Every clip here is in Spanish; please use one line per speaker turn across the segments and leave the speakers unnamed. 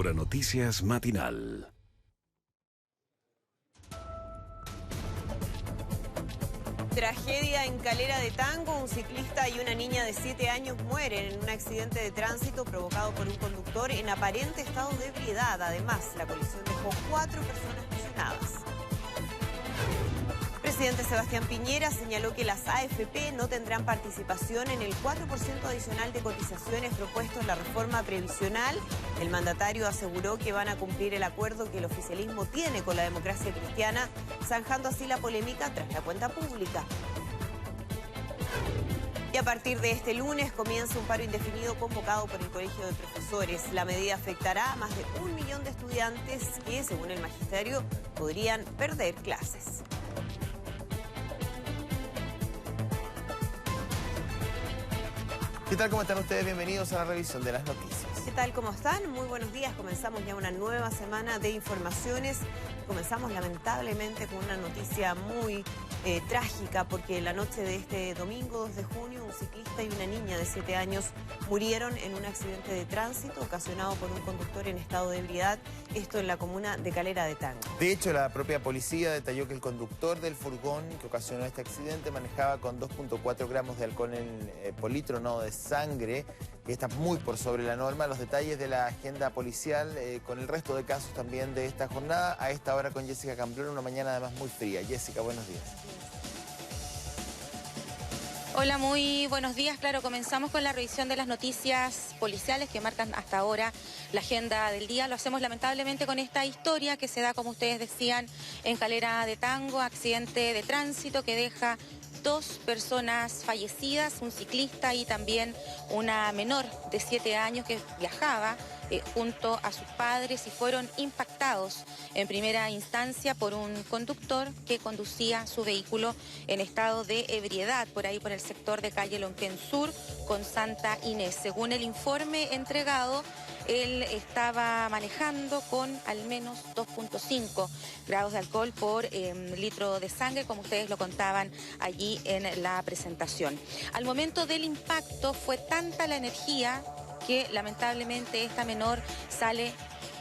Hora Noticias Matinal.
Tragedia en Calera de Tango. Un ciclista y una niña de 7 años mueren en un accidente de tránsito provocado por un conductor en aparente estado de ebriedad. Además, la colisión dejó 4 personas lesionadas. El presidente Sebastián Piñera señaló que las AFP no tendrán participación en el 4% adicional de cotizaciones propuesto en la reforma previsional. El mandatario aseguró que van a cumplir el acuerdo que el oficialismo tiene con la democracia cristiana, zanjando así la polémica tras la cuenta pública. Y a partir de este lunes comienza un paro indefinido convocado por el Colegio de Profesores. La medida afectará a más de 1 millón de estudiantes que, según el magisterio, podrían perder clases.
¿Qué tal? ¿Cómo están ustedes? Bienvenidos a la revisión de las noticias.
¿Qué tal? ¿Cómo están? Muy buenos días. Comenzamos ya una nueva semana de informaciones. Comenzamos lamentablemente con una noticia muy trágica, porque la noche de este domingo 2 de junio un ciclista y una niña de 7 años murieron en un accidente de tránsito ocasionado por un conductor en estado de ebriedad, esto en la comuna de Calera de Tango.
De hecho, la propia policía detalló que el conductor del furgón que ocasionó este accidente manejaba con 2.4 gramos de alcohol por litro de sangre, que está muy por sobre la norma. Los detalles de la agenda policial con el resto de casos también de esta jornada, a esta hora con Jessica Camplón, una mañana además muy fría. Jessica, buenos días.
Hola, muy buenos días. Claro, comenzamos con la revisión de las noticias policiales que marcan hasta ahora la agenda del día. Lo hacemos lamentablemente con esta historia que se da, como ustedes decían, en Calera de Tango, accidente de tránsito que deja 2 personas fallecidas, un ciclista y también una menor de 7 años que viajaba junto a sus padres y fueron impactados en primera instancia por un conductor que conducía su vehículo en estado de ebriedad por ahí por el sector de calle Lonquén Sur con Santa Inés. Según el informe entregado, él estaba manejando con al menos 2.5 grados de alcohol por litro de sangre, como ustedes lo contaban allí en la presentación. Al momento del impacto fue tanta la energía que lamentablemente esta menor sale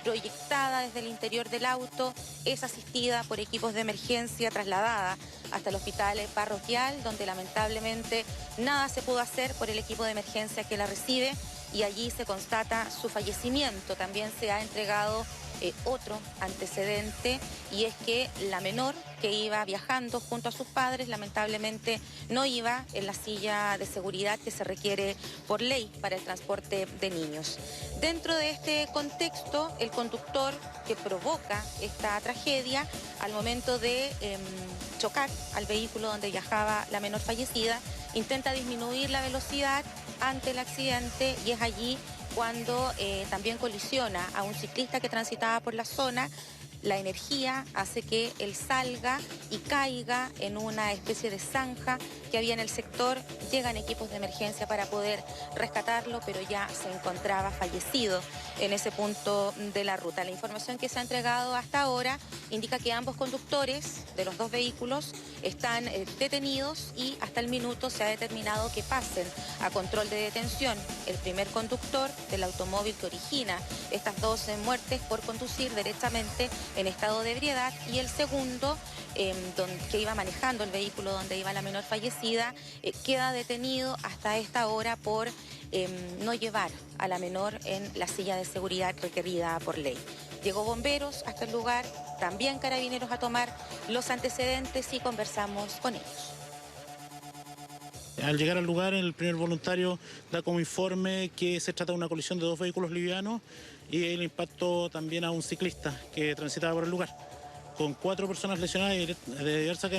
proyectada desde el interior del auto, es asistida por equipos de emergencia, trasladada hasta el hospital parroquial, donde lamentablemente nada se pudo hacer por el equipo de emergencia que la recibe y allí se constata su fallecimiento. También se ha entregado otro antecedente, y es que la menor que iba viajando junto a sus padres lamentablemente no iba en la silla de seguridad que se requiere por ley para el transporte de niños. Dentro de este contexto, el conductor que provoca esta tragedia, al momento de chocar al vehículo donde viajaba la menor fallecida, intenta disminuir la velocidad ante el accidente, y es allí cuando también colisiona a un ciclista que transitaba por la zona. La energía hace que él salga y caiga en una especie de zanja que había en el sector. Llegan equipos de emergencia para poder rescatarlo, pero ya se encontraba fallecido en ese punto de la ruta. La información que se ha entregado hasta ahora indica que ambos conductores de los 2 vehículos están detenidos, y hasta el minuto se ha determinado que pasen a control de detención el primer conductor del automóvil que origina estas 2 muertes por conducir derechamente en estado de ebriedad, y el segundo que iba manejando el vehículo donde iba la menor fallecida queda detenido hasta esta hora por no llevar a la menor en la silla de seguridad requerida por ley. Llegó bomberos hasta el lugar, también carabineros a tomar los antecedentes, y conversamos con ellos.
Al llegar al lugar, el primer voluntario da como informe que se trata de una colisión de 2 vehículos livianos y el impacto también a un ciclista que transitaba por el lugar, con 4 personas lesionadas de diversas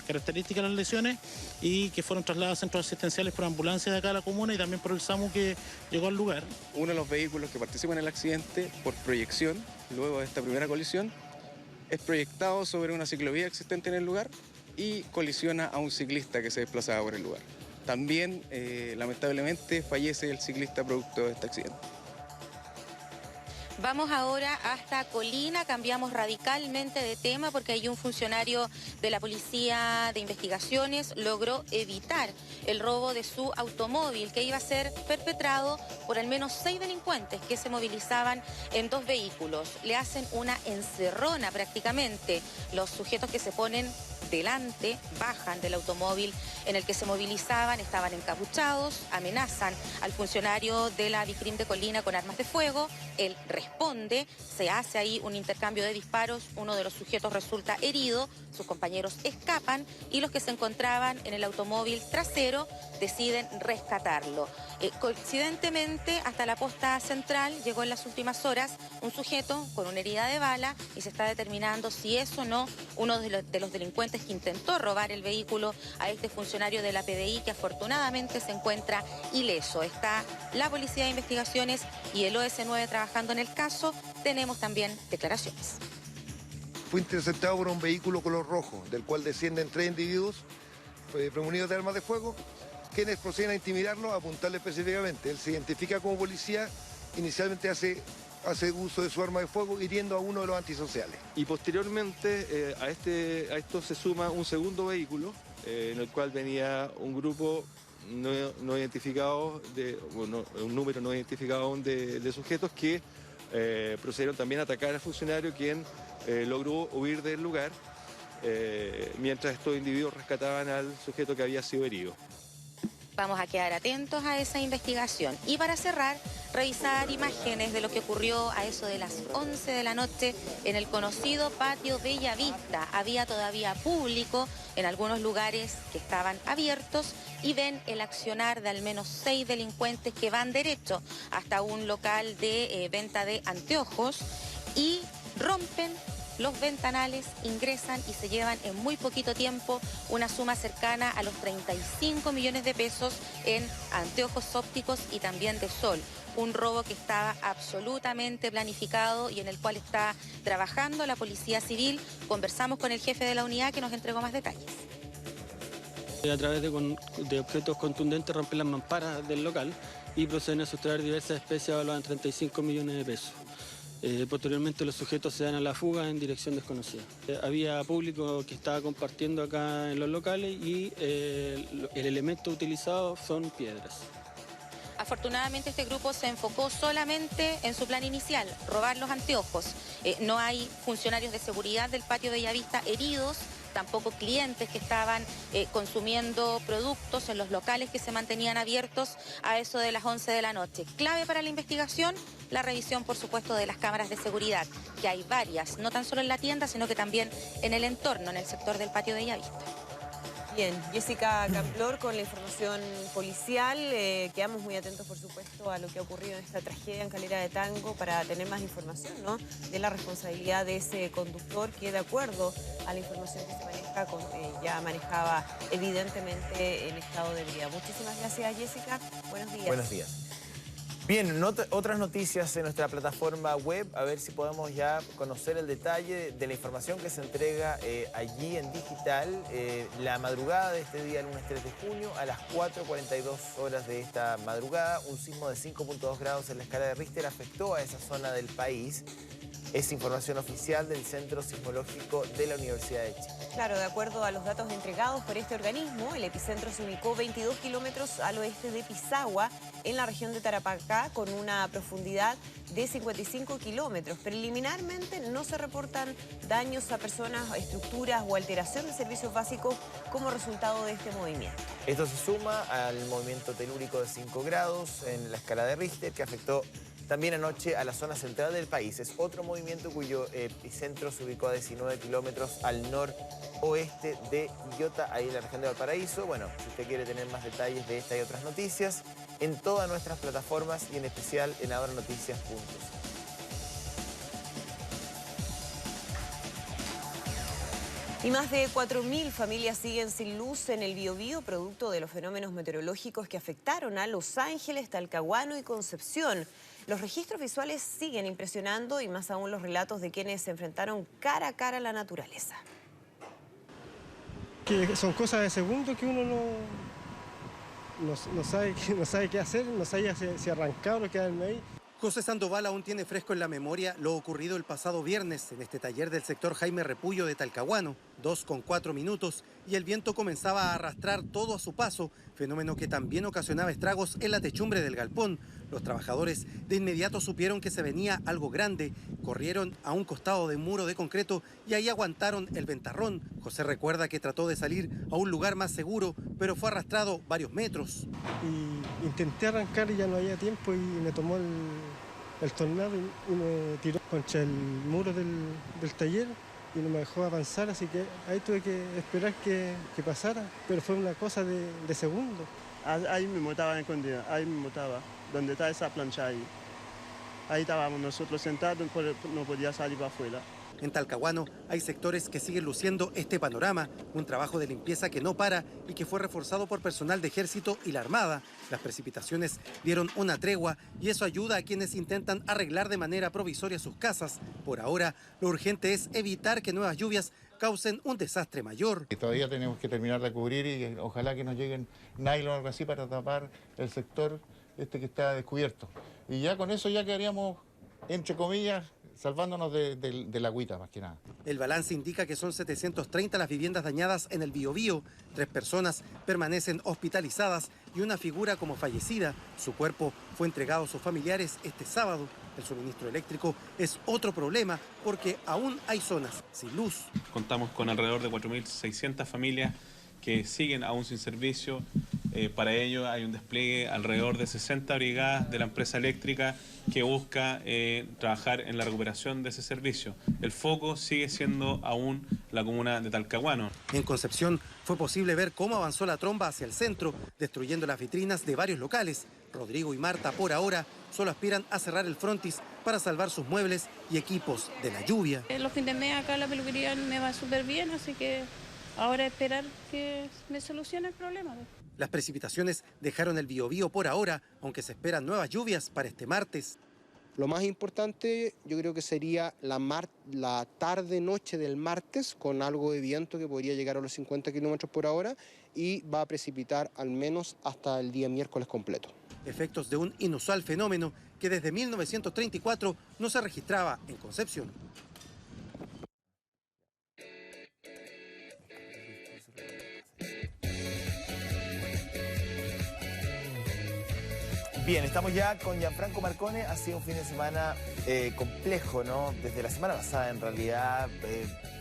características las lesiones, y que fueron trasladadas a centros asistenciales por ambulancia de acá a la comuna y también por el SAMU que llegó al lugar.
Uno de los vehículos que participa en el accidente, por proyección, luego de esta primera colisión, es proyectado sobre una ciclovía existente en el lugar y colisiona a un ciclista que se desplazaba por el lugar. También, lamentablemente, fallece el ciclista producto de este accidente.
Vamos ahora hasta Colina, cambiamos radicalmente de tema porque hay un funcionario de la Policía de Investigaciones logró evitar el robo de su automóvil que iba a ser perpetrado por al menos 6 delincuentes que se movilizaban en 2 vehículos. Le hacen una encerrona prácticamente. Los sujetos que se ponen delante bajan del automóvil en el que se movilizaban, estaban encapuchados, amenazan al funcionario de la Vicrim de Colina con armas de fuego. Él responde, se hace ahí un intercambio de disparos, uno de los sujetos resulta herido, sus compañeros escapan y los que se encontraban en el automóvil trasero deciden rescatarlo. Coincidentemente, hasta la posta central llegó en las últimas horas un sujeto con una herida de bala y se está determinando si es o no uno de los delincuentes que intentó robar el vehículo a este funcionario de la PDI, que afortunadamente se encuentra ileso. Está la Policía de Investigaciones y el OS9 trabajando en el caso. Tenemos también declaraciones.
Fue interceptado por un vehículo color rojo, del cual descienden 3 individuos premunidos de armas de fuego, quienes proceden a intimidarlo, a apuntarle específicamente. Él se identifica como policía, inicialmente hace uso de su arma de fuego, hiriendo a uno de los antisociales.
Y posteriormente a esto se suma un segundo vehículo, en el cual venía un grupo no identificado, un número no identificado aún de sujetos que procedieron también a atacar al funcionario, quien logró huir del lugar, mientras estos individuos rescataban al sujeto que había sido herido.
Vamos a quedar atentos a esa investigación. Y para cerrar, revisar imágenes de lo que ocurrió a eso de las 11 de la noche en el conocido patio Bellavista. Había todavía público en algunos lugares que estaban abiertos y ven el accionar de al menos 6 delincuentes que van derecho hasta un local de venta de anteojos y rompen los ventanales, ingresan y se llevan en muy poquito tiempo una suma cercana a los 35 millones de pesos en anteojos ópticos y también de sol. Un robo que estaba absolutamente planificado y en el cual está trabajando la Policía Civil. Conversamos con el jefe de la unidad que nos entregó más detalles.
A través de objetos contundentes rompen las mamparas del local y proceden a sustraer diversas especies valoradas en 35 millones de pesos. Posteriormente los sujetos se dan a la fuga en dirección desconocida. Había público que estaba compartiendo acá en los locales y el elemento utilizado son piedras.
Afortunadamente este grupo se enfocó solamente en su plan inicial, robar los anteojos. No hay funcionarios de seguridad del patio Bellavista heridos, tampoco clientes que estaban consumiendo productos en los locales que se mantenían abiertos a eso de las 11 de la noche. Clave para la investigación, la revisión, por supuesto, de las cámaras de seguridad, que hay varias, no tan solo en la tienda, sino que también en el entorno, en el sector del patio Bellavista.
Bien, Jessica Camplor con la información policial. Quedamos muy atentos, por supuesto, a lo que ha ocurrido en esta tragedia en Calera de Tango para tener más información, ¿no?, de la responsabilidad de ese conductor que, de acuerdo a la información que se maneja, ya manejaba evidentemente en estado de ebriedad. Muchísimas gracias, Jessica. Buenos días.
Buenos días. Bien, otras noticias en nuestra plataforma web, a ver si podemos ya conocer el detalle de la información que se entrega allí en digital. La madrugada de este día, lunes 3 de junio, a las 4:42 horas de esta madrugada, un sismo de 5.2 grados en la escala de Richter afectó a esa zona del país. Es información oficial del Centro Sismológico de la Universidad de Chile.
Claro, de acuerdo a los datos entregados por este organismo, el epicentro se ubicó 22 kilómetros al oeste de Pisagua, en la región de Tarapacá, con una profundidad de 55 kilómetros. Preliminarmente no se reportan daños a personas, estructuras o alteración de servicios básicos como resultado de este movimiento.
Esto se suma al movimiento telúrico de 5 grados en la escala de Richter, que afectó también anoche a la zona central del país. Es otro movimiento cuyo epicentro se ubicó a 19 kilómetros al noroeste de Quillota, ahí en la región de Valparaíso. Bueno, si usted quiere tener más detalles de esta y otras noticias, en todas nuestras plataformas y en especial en ahoranoticias.cl.
Y más de 4.000 familias siguen sin luz en el Biobío, producto de los fenómenos meteorológicos que afectaron a Los Ángeles, Talcahuano y Concepción. Los registros visuales siguen impresionando y más aún los relatos de quienes se enfrentaron cara a cara a la naturaleza.
Que son cosas de segundo que uno no sabe qué hacer, no sabe si arrancar o quedarme ahí.
José Sandoval aún tiene fresco en la memoria lo ocurrido el pasado viernes en este taller del sector Jaime Repullo de Talcahuano, 2:04 minutos, y el viento comenzaba a arrastrar todo a su paso, fenómeno que también ocasionaba estragos en la techumbre del galpón. Los trabajadores de inmediato supieron que se venía algo grande, corrieron a un costado de un muro de concreto y ahí aguantaron el ventarrón. José recuerda que trató de salir a un lugar más seguro, pero fue arrastrado varios metros.
Y intenté arrancar y ya no había tiempo y me tomó el tornado y me tiró contra el muro del taller y no me dejó avanzar, así que ahí tuve que esperar que pasara, pero fue una cosa de segundos.
Ahí mismo estaba escondido, ahí mismo estaba, donde está esa plancha ahí. Ahí estábamos nosotros sentados, no podía salir para afuera.
En Talcahuano hay sectores que siguen luciendo este panorama, un trabajo de limpieza que no para y que fue reforzado por personal de ejército y la Armada. Las precipitaciones dieron una tregua y eso ayuda a quienes intentan arreglar de manera provisoria sus casas. Por ahora, lo urgente es evitar que nuevas lluvias causen un desastre mayor.
Y todavía tenemos que terminar de cubrir y ojalá que nos lleguen nylon o algo así para tapar el sector que está descubierto. Y ya con eso ya quedaríamos, entre comillas, salvándonos de la agüita, más que nada.
El balance indica que son 730 las viviendas dañadas en el Biobío. 3 personas permanecen hospitalizadas y una figura como fallecida. Su cuerpo fue entregado a sus familiares este sábado. El suministro eléctrico es otro problema porque aún hay zonas sin luz.
Contamos con alrededor de 4.600 familias que siguen aún sin servicio. Para ello hay un despliegue alrededor de 60 brigadas de la empresa eléctrica que busca trabajar en la recuperación de ese servicio. El foco sigue siendo aún la comuna de Talcahuano.
En Concepción fue posible ver cómo avanzó la tromba hacia el centro, destruyendo las vitrinas de varios locales. Rodrigo y Marta, por ahora, solo aspiran a cerrar el frontis para salvar sus muebles y equipos de la lluvia.
Los fines de mes acá la peluquería me va súper bien, así que ahora esperar que me solucione el problema.
Las precipitaciones dejaron el Biobío por ahora, aunque se esperan nuevas lluvias para este martes.
Lo más importante yo creo que sería la tarde-noche del martes, con algo de viento que podría llegar a los 50 kilómetros por hora y va a precipitar al menos hasta el día miércoles completo.
Efectos de un inusual fenómeno que desde 1934 no se registraba en Concepción.
Bien, estamos ya con Gianfranco Marcone. Ha sido un fin de semana complejo, ¿no? Desde la semana pasada, en realidad,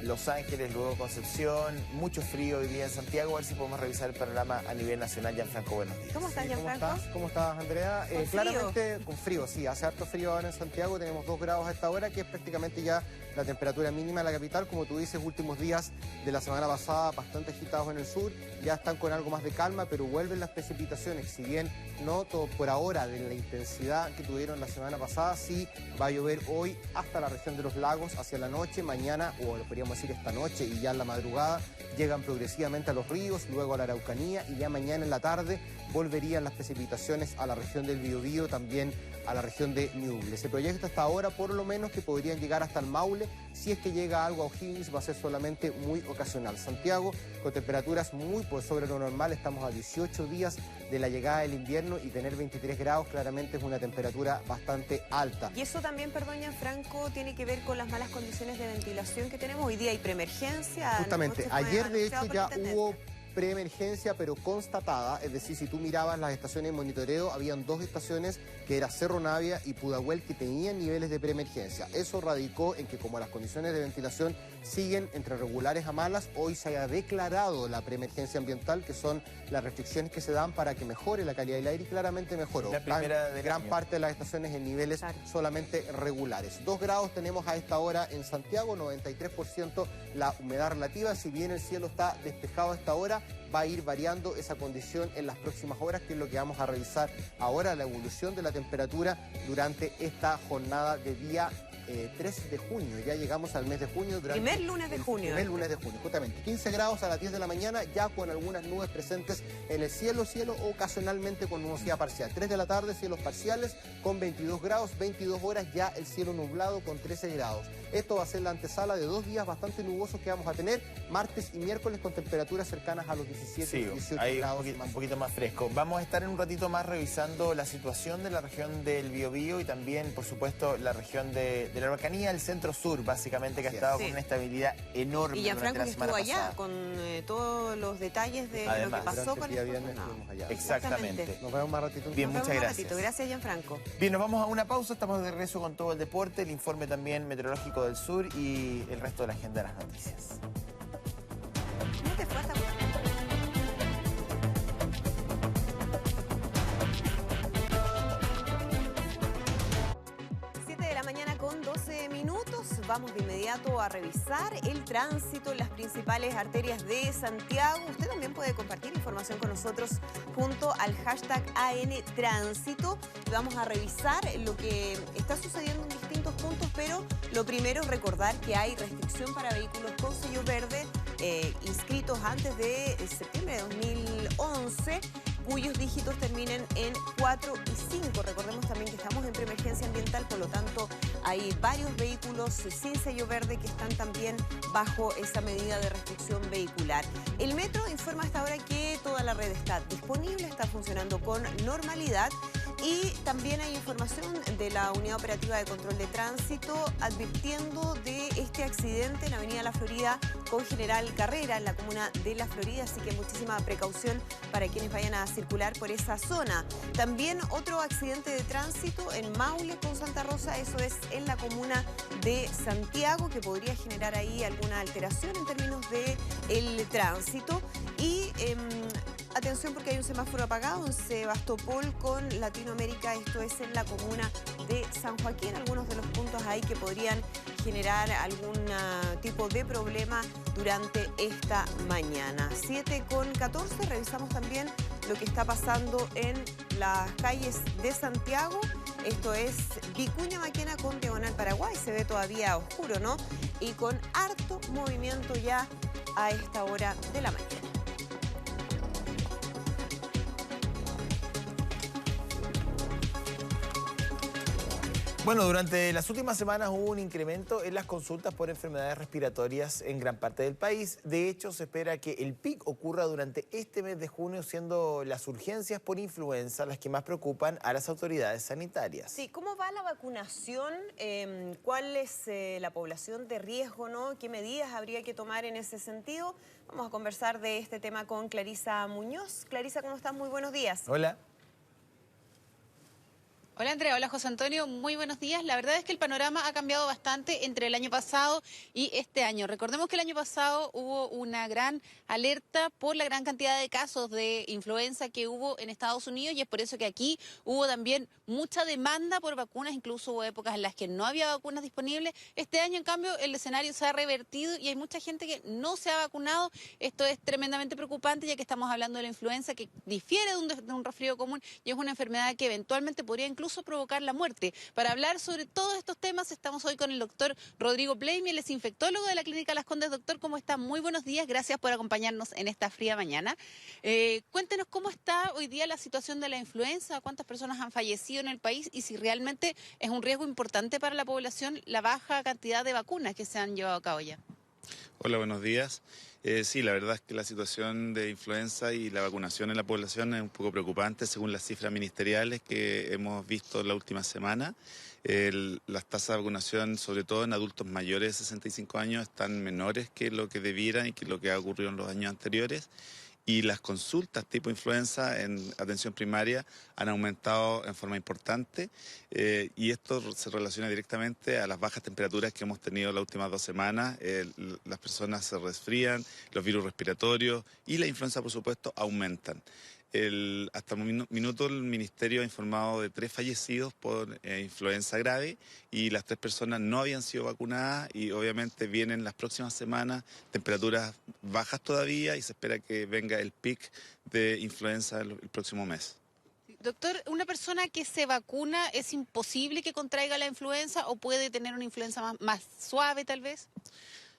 Los Ángeles, luego Concepción, mucho frío hoy día en Santiago. A ver si podemos revisar el panorama a nivel nacional. Gianfranco, buenos días.
¿Cómo estás, Gianfranco?
¿Cómo estás, Andrea? Claramente con frío, sí, hace harto frío ahora en Santiago. Tenemos 2 grados a esta hora, que es prácticamente ya la temperatura mínima en la capital. Como tú dices, últimos días de la semana pasada bastante agitados en el sur, ya están con algo más de calma, pero vuelven las precipitaciones. Si bien no todo por ahora de la intensidad que tuvieron la semana pasada, sí va a llover hoy hasta la región de los lagos hacia la noche. Mañana, o lo podríamos decir esta noche y ya en la madrugada, llegan progresivamente a los ríos, luego a la Araucanía, y ya mañana en la tarde volverían las precipitaciones a la región del Biobío, también a la región de Ñuble. Se proyecta hasta ahora por lo menos que podrían llegar hasta el Maule. Si es que llega algo a O'Higgins, va a ser solamente muy ocasional. Santiago con temperaturas muy por sobre lo normal, estamos a 18 días de la llegada del invierno y tener 23 grados claramente es una temperatura bastante alta.
Y eso también, perdón, Gianfranco, tiene que ver con las malas condiciones de ventilación que tenemos. Hoy día hay preemergencia.
Justamente, ayer de hecho ya hubo preemergencia, pero constatada, es decir, si tú mirabas las estaciones de monitoreo, habían 2 estaciones, que era Cerro Navia y Pudahuel, que tenían niveles de preemergencia. Eso radicó en que, como las condiciones de ventilación siguen entre regulares a malas, hoy se haya declarado la preemergencia ambiental, que son las restricciones que se dan para que mejore la calidad del aire, y claramente mejoró.
La primera de
gran parte de las estaciones en niveles solamente regulares. 2 grados tenemos a esta hora en Santiago, 93% la humedad relativa. Si bien el cielo está despejado a esta hora, va a ir variando esa condición en las próximas horas, que es lo que vamos a revisar ahora, la evolución de la temperatura durante esta jornada de día
3 de junio. Ya llegamos al mes de junio.
Primer lunes de junio.
Primer lunes de junio, justamente. 15 grados a las 10 de la mañana, ya con algunas nubes presentes en el cielo, ocasionalmente con nubosidad parcial. 3 de la tarde, cielos parciales con 22 grados, 22 horas ya el cielo nublado con 13 grados. Esto va a ser la antesala de 2 días bastante nubosos que vamos a tener, martes y miércoles, con temperaturas cercanas a los 17 y 18 grados.
Un poquito más fresco. Vamos a estar en un ratito más revisando la situación de la región del Biobío y también, por supuesto, la región de la Araucanía, el centro-sur, básicamente, que ha estado con una estabilidad enorme.
Y Gianfranco, que estuvo allá
pasada,
con todos los detalles de lo que pasó con el
allá. Exactamente.
Nos vemos más ratito.
Bien, muchas gracias.
Gracias, Gianfranco.
Bien, nos vamos a una pausa. Estamos de regreso con todo el deporte, el informe también meteorológico del sur y el resto de la agenda de las noticias.
¿Cómo te fue hasta 7 de la mañana con 12 minutos? Vamos de inmediato a revisar el tránsito en las principales arterias de Santiago. Usted también puede compartir información con nosotros junto al hashtag ANTránsito. Vamos a revisar lo que está sucediendo en distintos puntos, pero lo primero es recordar que hay restricción para vehículos con sello verde inscritos antes de septiembre de 2011, cuyos dígitos terminen en 4 y 5. Recordemos también que estamos en preemergencia ambiental, por lo tanto hay varios vehículos sin sello verde que están también bajo esa medida de restricción vehicular. El metro informa hasta ahora que toda la red está disponible, está funcionando con normalidad. Y también hay información de la Unidad Operativa de Control de Tránsito advirtiendo de este accidente en Avenida La Florida con General Carrera, en la comuna de La Florida, así que muchísima precaución para quienes vayan a circular por esa zona. También otro accidente de tránsito en Maule con Santa Rosa, eso es en la comuna de Santiago, que podría generar ahí alguna alteración en términos del tránsito. Y atención, porque hay un semáforo apagado en Sebastopol con Latinoamérica, esto es en la comuna de San Joaquín, algunos de los puntos ahí que podrían generar algún tipo de problema durante esta mañana. 7:14, revisamos también lo que está pasando en las calles de Santiago. Esto es Vicuña Maquena con Diagonal Paraguay, se ve todavía oscuro, ¿no? Y con harto movimiento ya a esta hora de la mañana.
Bueno, durante las últimas semanas hubo un incremento en las consultas por enfermedades respiratorias en gran parte del país. De hecho, se espera que el pic ocurra durante este mes de junio, siendo las urgencias por influenza las que más preocupan a las autoridades sanitarias.
Sí, ¿cómo va la vacunación? ¿Cuál es la población de riesgo, ¿no? ¿Qué medidas habría que tomar en ese sentido? Vamos a conversar de este tema con Clarisa Muñoz. Clarisa, ¿cómo estás? Muy buenos días.
Hola.
Hola Andrea, hola José Antonio, muy buenos días. La verdad es que el panorama ha cambiado bastante entre el año pasado y este año. Recordemos que el año pasado hubo una gran alerta por la gran cantidad de casos de influenza que hubo en Estados Unidos y es por eso que aquí hubo también mucha demanda por vacunas, incluso hubo épocas en las que no había vacunas disponibles. Este año, en cambio, el escenario se ha revertido y hay mucha gente que no se ha vacunado. Esto es tremendamente preocupante, ya que estamos hablando de la influenza, que difiere de un resfrío común y es una enfermedad que eventualmente podría incluso provocar la muerte. Para hablar sobre todos estos temas estamos hoy con el doctor Rodrigo Bleimi, él es infectólogo de la Clínica Las Condes. Doctor, ¿cómo está? Muy buenos días, gracias por acompañarnos en esta fría mañana. Cuéntenos cómo está hoy día la situación de la influenza, cuántas personas han fallecido en el país y si realmente es un riesgo importante para la población la baja cantidad de vacunas que se han llevado a cabo ya.
Hola, buenos días. Sí, la verdad es que la situación de influenza y la vacunación en la población es un poco preocupante según las cifras ministeriales que hemos visto la última semana. Las tasas de vacunación, sobre todo en adultos mayores de 65 años, están menores que lo que debieran y que lo que ha ocurrido en los años anteriores. Y las consultas tipo influenza en atención primaria han aumentado en forma importante y esto se relaciona directamente a las bajas temperaturas que hemos tenido las últimas 2 semanas. Las personas se resfrían, los virus respiratorios y la influenza, por supuesto, aumentan. Hasta el minuto el Ministerio ha informado de 3 fallecidos por influenza grave y las 3 personas no habían sido vacunadas y obviamente vienen las próximas semanas temperaturas bajas todavía y se espera que venga el pic de influenza el próximo mes.
Doctor, ¿una persona que se vacuna es imposible que contraiga la influenza o puede tener una influenza más suave tal vez?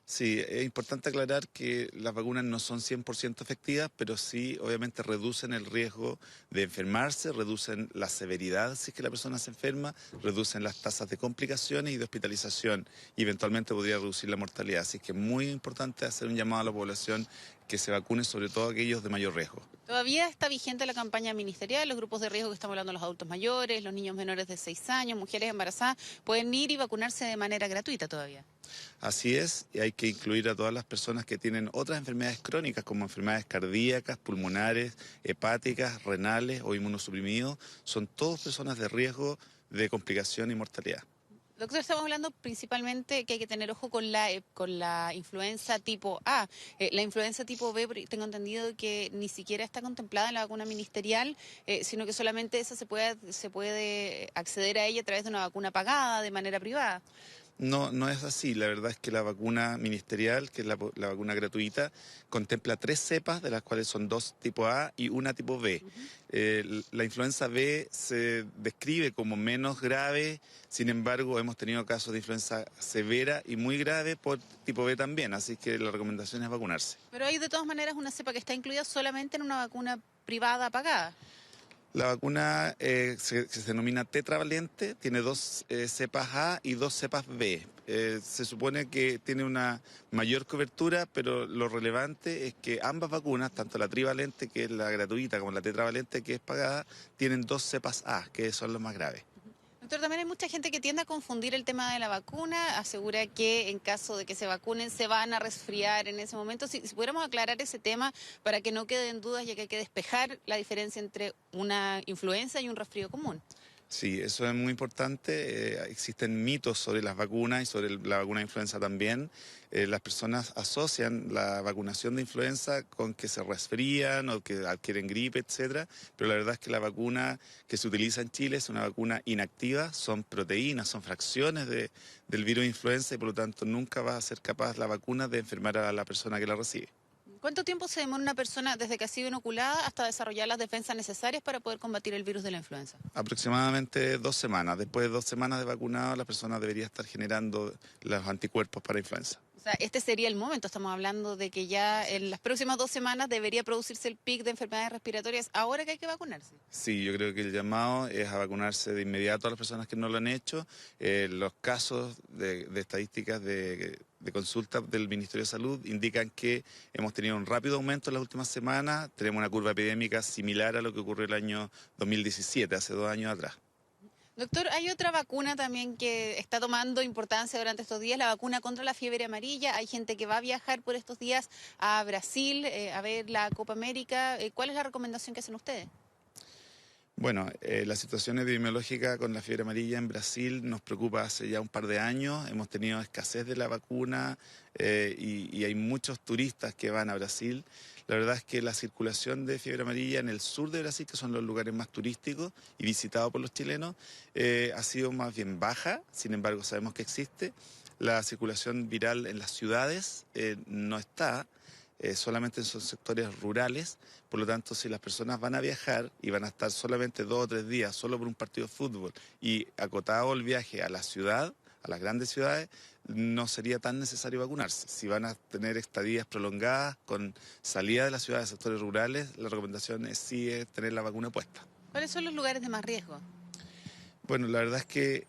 Sí, es importante aclarar que las vacunas no son 100% efectivas, pero sí obviamente reducen el riesgo de enfermarse, reducen la severidad si es que la persona se enferma, reducen las tasas de complicaciones y de hospitalización y eventualmente podría reducir la mortalidad. Así que es muy importante hacer un llamado a la población que se vacune, sobre todo aquellos de mayor riesgo.
¿Todavía está vigente la campaña ministerial? Los grupos de riesgo que estamos hablando, los adultos mayores, los niños menores de 6 años, mujeres embarazadas, pueden ir y vacunarse de manera gratuita todavía.
Así es, y hay que incluir a todas las personas que tienen otras enfermedades crónicas como enfermedades cardíacas, pulmonares, hepáticas, renales o inmunosuprimidos. Son todas personas de riesgo de complicación y mortalidad.
Doctor, estamos hablando principalmente que hay que tener ojo con la influenza tipo A. La influenza tipo B, tengo entendido que ni siquiera está contemplada en la vacuna ministerial, sino que solamente esa se puede acceder a ella a través de una vacuna pagada de manera privada.
No, no es así. La verdad es que la vacuna ministerial, que es la vacuna gratuita, contempla 3 cepas, de las cuales son 2 tipo A y 1 tipo B. La influenza B se describe como menos grave, sin embargo hemos tenido casos de influenza severa y muy grave por tipo B también, así que la recomendación es vacunarse.
Pero hay de todas maneras una cepa que está incluida solamente en una vacuna privada pagada.
La vacuna se denomina tetravalente, tiene 2 cepas A y 2 cepas B. Se supone que tiene una mayor cobertura, pero lo relevante es que ambas vacunas, tanto la trivalente, que es la gratuita, como la tetravalente, que es pagada, tienen 2 cepas A, que son los más graves.
Doctor, también hay mucha gente que tiende a confundir el tema de la vacuna, asegura que en caso de que se vacunen se van a resfriar en ese momento. Si pudiéramos aclarar ese tema para que no queden dudas, ya que hay que despejar la diferencia entre una influenza y un resfrío común.
Sí, eso es muy importante. Existen mitos sobre las vacunas y sobre la vacuna de influenza también. Las personas asocian la vacunación de influenza con que se resfrían o que adquieren gripe, etcétera, pero la verdad es que la vacuna que se utiliza en Chile es una vacuna inactiva, son proteínas, son fracciones del virus de influenza y por lo tanto nunca va a ser capaz la vacuna de enfermar a la persona que la recibe.
¿Cuánto tiempo se demora una persona desde que ha sido inoculada hasta desarrollar las defensas necesarias para poder combatir el virus de la influenza?
Aproximadamente 2 semanas. Después de 2 semanas de vacunado, la persona debería estar generando los anticuerpos para influenza.
O sea, este sería el momento, estamos hablando de que ya en las próximas 2 semanas debería producirse el pic de enfermedades respiratorias, ahora que hay que vacunarse.
Sí, yo creo que el llamado es a vacunarse de inmediato a las personas que no lo han hecho. Los casos de estadísticas de consulta del Ministerio de Salud indican que hemos tenido un rápido aumento en las últimas semanas. Tenemos una curva epidémica similar a lo que ocurrió el año 2017, hace 2 años atrás.
Doctor, hay otra vacuna también que está tomando importancia durante estos días, la vacuna contra la fiebre amarilla. Hay gente que va a viajar por estos días a Brasil a ver la Copa América. ¿Cuál es la recomendación que hacen ustedes?
Bueno, la situación epidemiológica con la fiebre amarilla en Brasil nos preocupa hace ya un par de años. Hemos tenido escasez de la vacuna y hay muchos turistas que van a Brasil. La verdad es que la circulación de fiebre amarilla en el sur de Brasil, que son los lugares más turísticos y visitados por los chilenos, ha sido más bien baja. Sin embargo, sabemos que existe. La circulación viral en las ciudades no está. Solamente en sus sectores rurales, por lo tanto si las personas van a viajar y van a estar solamente 2 o 3 días solo por un partido de fútbol y acotado el viaje a la ciudad, a las grandes ciudades, no sería tan necesario vacunarse. Si van a tener estadías prolongadas con salida de la ciudad de sectores rurales, la recomendación es tener la vacuna puesta.
¿Cuáles son los lugares de más riesgo?
Bueno, la verdad es que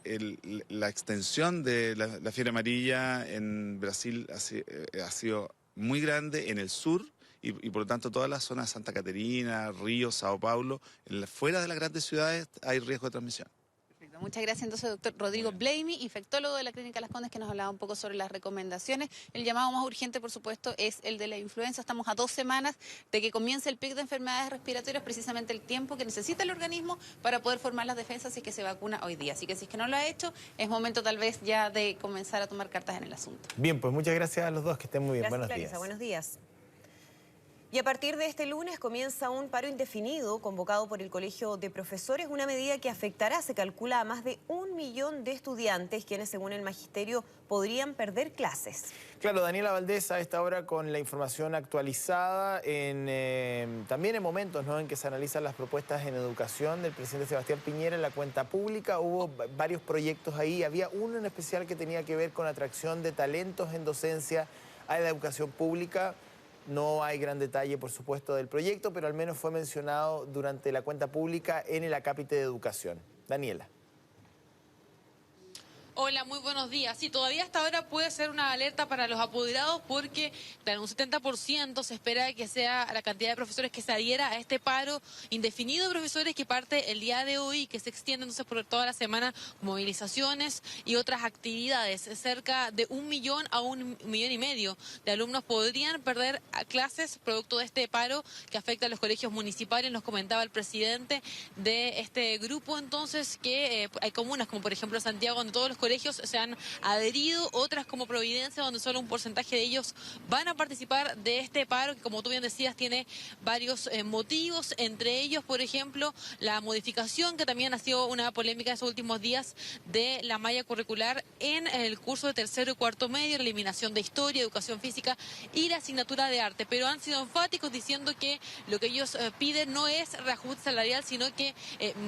la extensión de la fiebre amarilla en Brasil ha sido muy grande en el sur y por lo tanto toda la zona de Santa Catarina, Río, Sao Paulo, fuera de las grandes ciudades hay riesgo de transmisión.
Perfecto. Muchas gracias entonces, doctor Rodrigo Blamey, infectólogo de la Clínica Las Condes, que nos hablaba un poco sobre las recomendaciones. El llamado más urgente, por supuesto, es el de la influenza. Estamos a 2 semanas de que comience el pic de enfermedades respiratorias, precisamente el tiempo que necesita el organismo para poder formar las defensas si es que se vacuna hoy día. Así que si es que no lo ha hecho, es momento tal vez ya de comenzar a tomar cartas en el asunto.
Bien, pues muchas gracias a los dos, que estén muy bien.
Gracias,
Buenos
Clarisa.
días.
Buenos días. Y a partir de este lunes comienza un paro indefinido convocado por el Colegio de Profesores, una medida que afectará, se calcula, a más de 1 millón de estudiantes, quienes según el magisterio podrían perder clases.
Claro, Daniela Valdés a esta hora con la información actualizada, también en momentos, ¿no?, en que se analizan las propuestas en educación del presidente Sebastián Piñera en la cuenta pública. Hubo varios proyectos ahí, había uno en especial que tenía que ver con atracción de talentos en docencia a la educación pública. No hay gran detalle, por supuesto, del proyecto, pero al menos fue mencionado durante la cuenta pública en el acápite de educación. Daniela.
Hola, muy buenos días. Sí, todavía hasta ahora puede ser una alerta para los apoderados porque, claro, un 70% se espera que sea la cantidad de profesores que se adhiera a este paro indefinido de profesores que parte el día de hoy y que se extiende entonces por toda la semana, movilizaciones y otras actividades. Cerca de 1 millón a 1,5 millones de alumnos podrían perder clases producto de este paro que afecta a los colegios municipales. Nos comentaba el presidente de este grupo entonces que hay comunas como por ejemplo Santiago, donde todos los colegios se han adherido, otras como Providencia, donde solo un porcentaje de ellos van a participar de este paro, que como tú bien decías tiene varios motivos, entre ellos, por ejemplo, la modificación, que también ha sido una polémica en estos últimos días, de la malla curricular en el curso de tercero y cuarto medio, la eliminación de historia, educación física y la asignatura de arte, pero han sido enfáticos diciendo que lo que ellos piden no es reajuste salarial, sino que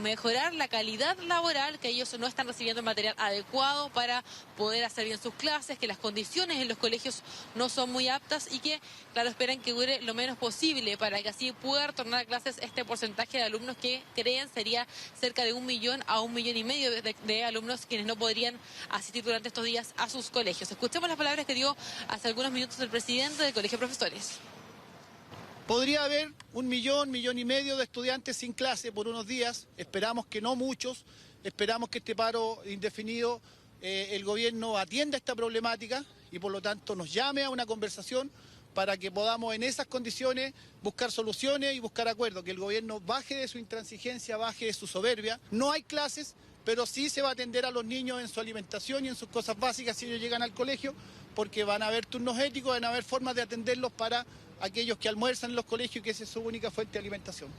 mejorar la calidad laboral, que ellos no están recibiendo material adecuado para poder hacer bien sus clases, que las condiciones en los colegios no son muy aptas y que, claro, esperan que dure lo menos posible para que así pueda retornar a clases este porcentaje de alumnos que creen sería cerca de 1 millón a 1,5 millones de alumnos quienes no podrían asistir durante estos días a sus colegios. Escuchemos las palabras que dio hace algunos minutos el presidente del Colegio de Profesores.
Podría haber 1 millón, 1,5 millones de estudiantes sin clase por unos días, esperamos que no muchos, esperamos que este paro indefinido el gobierno atienda esta problemática y por lo tanto nos llame a una conversación para que podamos en esas condiciones buscar soluciones y buscar acuerdos, que el gobierno baje de su intransigencia, baje de su soberbia. No hay clases, pero sí se va a atender a los niños en su alimentación y en sus cosas básicas si ellos llegan al colegio, porque van a haber turnos éticos, van a haber formas de atenderlos para aquellos que almuerzan en los colegios y que esa es su única fuente de alimentación.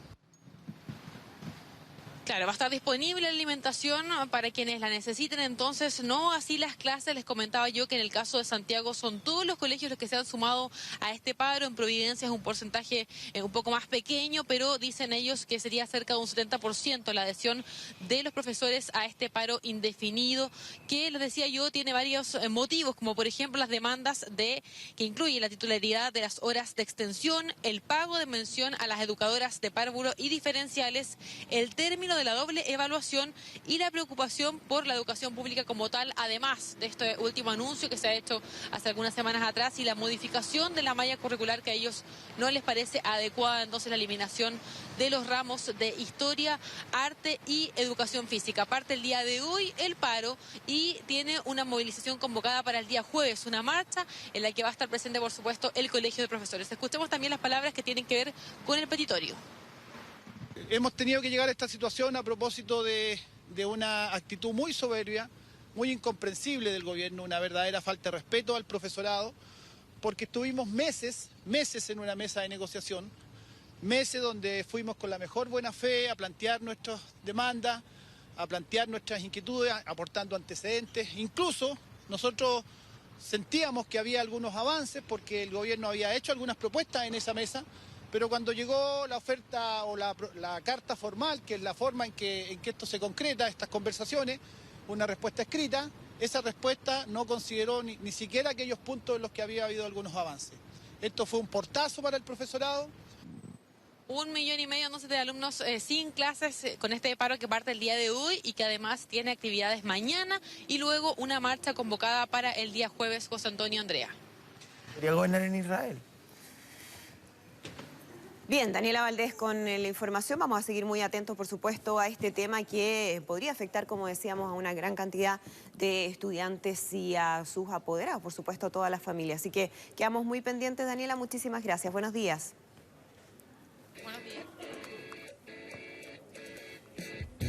Claro, va a estar disponible la alimentación para quienes la necesiten, entonces no así las clases. Les comentaba yo que en el caso de Santiago son todos los colegios los que se han sumado a este paro. En Providencia es un porcentaje un poco más pequeño, pero dicen ellos que sería cerca de un 70% la adhesión de los profesores a este paro indefinido, que les decía yo tiene varios motivos, como por ejemplo las demandas que incluye la titularidad de las horas de extensión, el pago de mención a las educadoras de párvulo y diferenciales, el término de la doble evaluación y la preocupación por la educación pública como tal, además de este último anuncio que se ha hecho hace algunas semanas atrás y la modificación de la malla curricular que a ellos no les parece adecuada, entonces la eliminación de los ramos de historia, arte y educación física. Parte el día de hoy el paro y tiene una movilización convocada para el día jueves, una marcha en la que va a estar presente por supuesto el Colegio de Profesores. Escuchemos también las palabras que tienen que ver con el petitorio.
Hemos tenido que llegar a esta situación a propósito de una actitud muy soberbia, muy incomprensible del gobierno, una verdadera falta de respeto al profesorado, porque estuvimos meses en una mesa de negociación, meses donde fuimos con la mejor buena fe a plantear nuestras demandas, a plantear nuestras inquietudes, aportando antecedentes. Incluso nosotros sentíamos que había algunos avances porque el gobierno había hecho algunas propuestas en esa mesa, pero cuando llegó la oferta o la carta formal, que es la forma en que esto se concreta, estas conversaciones, una respuesta escrita, esa respuesta no consideró ni siquiera aquellos puntos en los que había habido algunos avances. Esto fue un portazo para el profesorado.
1,5 millones entonces de alumnos sin clases con este paro que parte el día de hoy y que además tiene actividades mañana y luego una marcha convocada para el día jueves. José Antonio, Andrea.
¿Quería gobernar en Israel?
Bien, Daniela Valdés con la información. Vamos a seguir muy atentos, por supuesto, a este tema que podría afectar, como decíamos, a una gran cantidad de estudiantes y a sus apoderados, por supuesto, a toda la familia. Así que quedamos muy pendientes, Daniela. Muchísimas gracias. Buenos días.
Buenos días.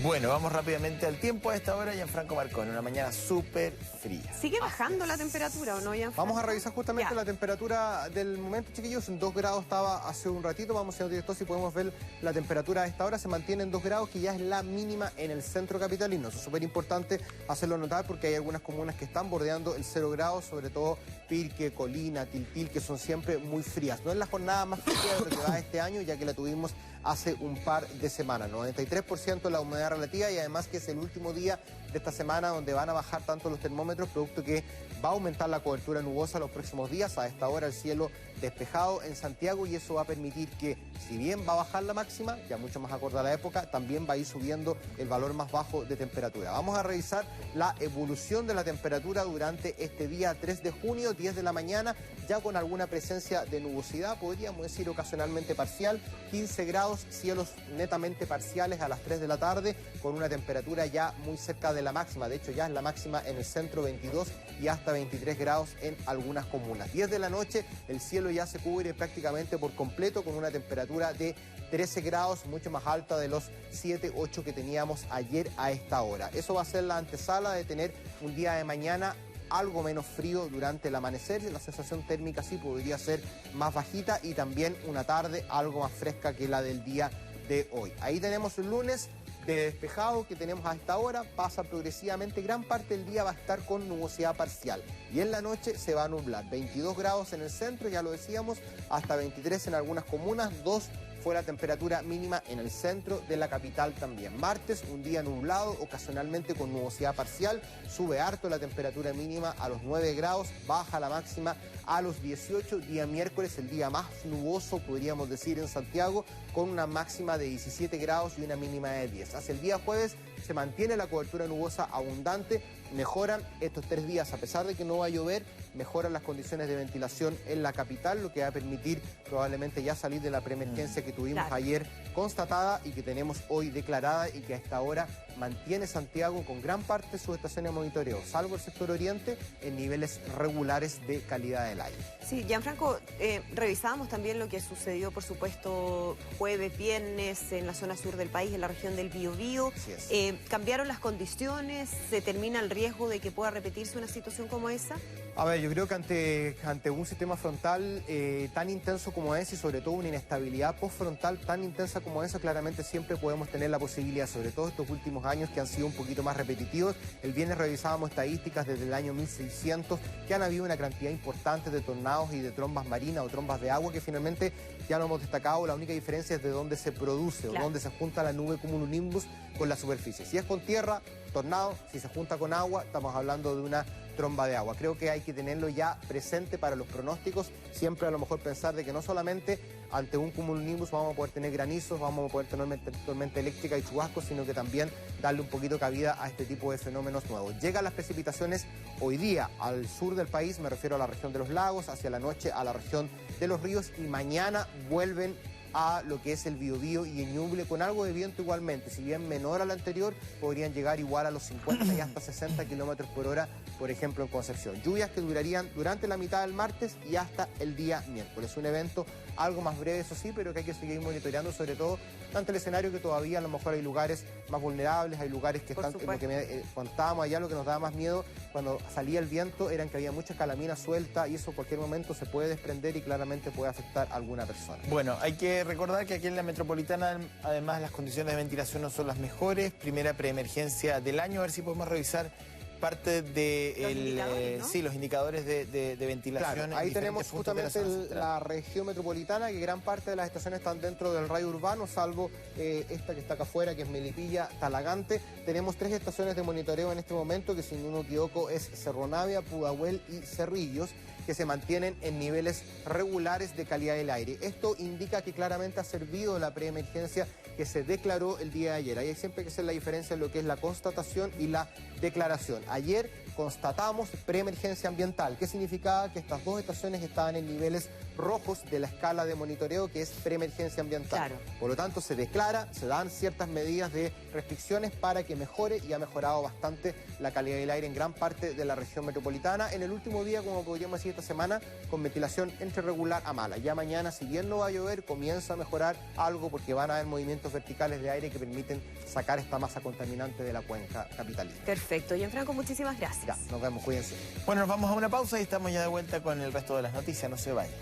Bueno, vamos rápidamente al tiempo a esta hora. Gianfranco Marcone, una mañana súper fría.
¿Sigue bajando la temperatura o no, Gianfranco?
Vamos a revisar justamente la temperatura del momento, chiquillos. En 2 grados estaba hace un ratito. Vamos, señor director, si podemos ver la temperatura a esta hora. Se mantiene en 2 grados, que ya es la mínima en el centro capitalino. Eso es súper importante hacerlo notar porque hay algunas comunas que están bordeando el 0 grados, sobre todo Pirque, Colina, Tiltil, que son siempre muy frías. No es la jornada más fría de lo que va este año, ya que la tuvimos hace un par de semanas. 93% la humedad relativa, y además que es el último día de esta semana donde van a bajar tanto los termómetros, producto que va a aumentar la cobertura nubosa los próximos días. A esta hora el cielo despejado en Santiago, y eso va a permitir que, si bien va a bajar la máxima, ya mucho más acorde a la época, también va a ir subiendo el valor más bajo de temperatura. Vamos a revisar la evolución de la temperatura durante este día 3 de junio, 10 de la mañana, ya con alguna presencia de nubosidad, podríamos decir ocasionalmente parcial, 15 grados, cielos netamente parciales a las 3 de la tarde, con una temperatura ya muy cerca de la máxima. De hecho, ya es la máxima en el centro, 22 y hasta 23 grados en algunas comunas. 10 de la noche, el cielo ya se cubre prácticamente por completo, con una temperatura de 13 grados, mucho más alta de los 7, 8 que teníamos ayer a esta hora. Eso va a ser la antesala de tener un día de mañana algo menos frío durante el amanecer. La sensación térmica sí podría ser más bajita, y también una tarde algo más fresca que la del día de hoy. Ahí tenemos un lunes de despejado que tenemos a esta hora, pasa progresivamente, gran parte del día va a estar con nubosidad parcial, y en la noche se va a nublar. 22 grados en el centro, ya lo decíamos, hasta 23 en algunas comunas, 2 fue la temperatura mínima en el centro de la capital también. Martes, un día nublado, ocasionalmente con nubosidad parcial, sube harto la temperatura mínima a los 9 grados, baja la máxima a los 18. Día miércoles, el día más nuboso, podríamos decir, en Santiago, con una máxima de 17 grados y una mínima de 10. Hacia el día jueves se mantiene la cobertura nubosa abundante, mejoran estos 3 días, a pesar de que no va a llover, mejoran las condiciones de ventilación en la capital, lo que va a permitir probablemente ya salir de la preemergencia que tuvimos ayer constatada y que tenemos hoy declarada, y que a esta hora mantiene Santiago con gran parte de sus estaciones de monitoreo, salvo el sector oriente, en niveles regulares de calidad del aire.
Sí, Gianfranco, revisábamos también lo que sucedió, por supuesto, jueves, viernes, en la zona sur del país, en la región del Biobío. ¿Cambiaron las condiciones? ¿Se termina el riesgo de que pueda repetirse una situación como esa?
A ver, yo creo que ante un sistema frontal tan intenso como ese, y sobre todo una inestabilidad postfrontal tan intensa como esa, claramente siempre podemos tener la posibilidad, sobre todo estos últimos años que han sido un poquito más repetitivos. El viernes revisábamos estadísticas desde el año 1600, que han habido una cantidad importante de tornados y de trombas marinas o trombas de agua, que finalmente ya lo hemos destacado, la única diferencia es de dónde se produce, o dónde se junta la nube cumulonimbus con la superficie. Si es con tierra, tornado; si se junta con agua, estamos hablando de una tromba de agua. Creo que hay que tenerlo ya presente para los pronósticos, siempre a lo mejor pensar de que no solamente ante un cumulonimbus vamos a poder tener granizos, vamos a poder tener tormenta eléctrica y chubascos, sino que también darle un poquito cabida a este tipo de fenómenos nuevos. Llegan las precipitaciones hoy día al sur del país, me refiero a la región de los lagos, hacia la noche a la región de los ríos, y mañana vuelven a lo que es el Biobío y el Ñuble, con algo de viento igualmente. Si bien menor al anterior, podrían llegar igual a los 50 y hasta 60 kilómetros por hora, por ejemplo, en Concepción. Lluvias que durarían durante la mitad del martes y hasta el día miércoles. Un evento algo más breve, eso sí, pero que hay que seguir monitoreando, sobre todo ante el escenario que todavía a lo mejor hay lugares más vulnerables, hay lugares que están, lo que contábamos allá, lo que nos daba más miedo cuando salía el viento eran que había mucha calamina suelta, y eso en cualquier momento se puede desprender y claramente puede afectar a alguna persona.
Bueno, hay que recordar que aquí en la metropolitana, además, las condiciones de ventilación no son las mejores. Primera preemergencia del año, a ver si podemos revisar parte de los indicadores de ventilación.
Claro, ahí tenemos justamente la región metropolitana, que gran parte de las estaciones están dentro del radio urbano, salvo esta que está acá afuera, que es Melipilla, Talagante. Tenemos 3 estaciones de monitoreo en este momento, que si no me equivoco es Cerro Navia, Pudahuel y Cerrillos, que se mantienen en niveles regulares de calidad del aire. Esto indica que claramente ha servido la preemergencia que se declaró el día de ayer. Ahí hay siempre que hacer la diferencia en lo que es la constatación y la declaración. Ayer
constatamos preemergencia ambiental. ¿Qué significaba? Que estas dos estaciones estaban en niveles rojos de la escala de monitoreo, que es preemergencia ambiental.
Claro.
Por lo tanto, se declara, se dan ciertas medidas de restricciones para que mejore, y ha mejorado bastante la calidad del aire en gran parte de la región metropolitana. En el último día, como podríamos decir esta semana, con ventilación entre regular a mala. Ya mañana, si bien no va a llover, comienza a mejorar algo porque van a haber movimientos verticales de aire que permiten sacar esta masa contaminante de la cuenca capitalina.
Perfecto. Gianfranco, muchísimas gracias.
Ya, nos vemos, cuídense.
Bueno, nos vamos a una pausa y estamos ya de vuelta con el resto de las noticias. No se vayan.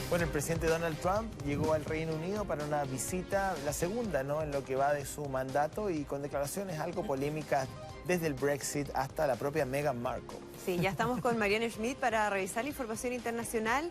Bueno, el presidente Donald Trump llegó al Reino Unido para una visita, la segunda, ¿no?, en lo que va de su mandato, y con declaraciones algo polémicas desde el Brexit hasta la propia Meghan Markle.
Sí, ya estamos con Mariana Schmidt para revisar la información internacional,